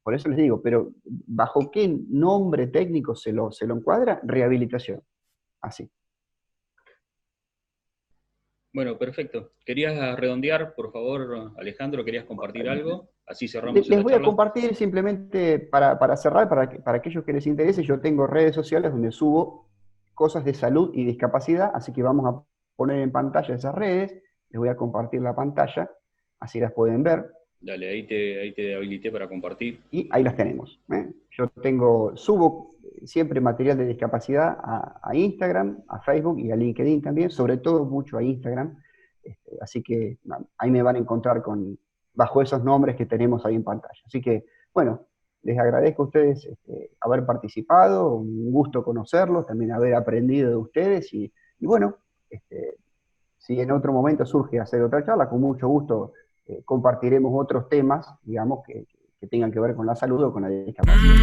Por eso les digo, pero ¿bajo qué nombre técnico se lo encuadra? Rehabilitación. Así. Bueno, perfecto. ¿Querías redondear, por favor, Alejandro? ¿Querías compartir algo? Así cerramos Les voy a compartir simplemente para cerrar, para aquellos que les interese. Yo tengo redes sociales donde subo cosas de salud y discapacidad, así que vamos a poner en pantalla esas redes. Les voy a compartir la pantalla, así las pueden ver. Dale, ahí te habilité para compartir. Y ahí las tenemos. Yo subo siempre material de discapacidad a Instagram, a Facebook y a LinkedIn también, sobre todo mucho a Instagram. Así que ahí me van a encontrar bajo esos nombres que tenemos ahí en pantalla. Así que, bueno, les agradezco a ustedes haber participado, un gusto conocerlos, también haber aprendido de ustedes y bueno, si en otro momento surge hacer otra charla, con mucho gusto compartiremos otros temas, digamos, que tengan que ver con la salud o con la discapacidad.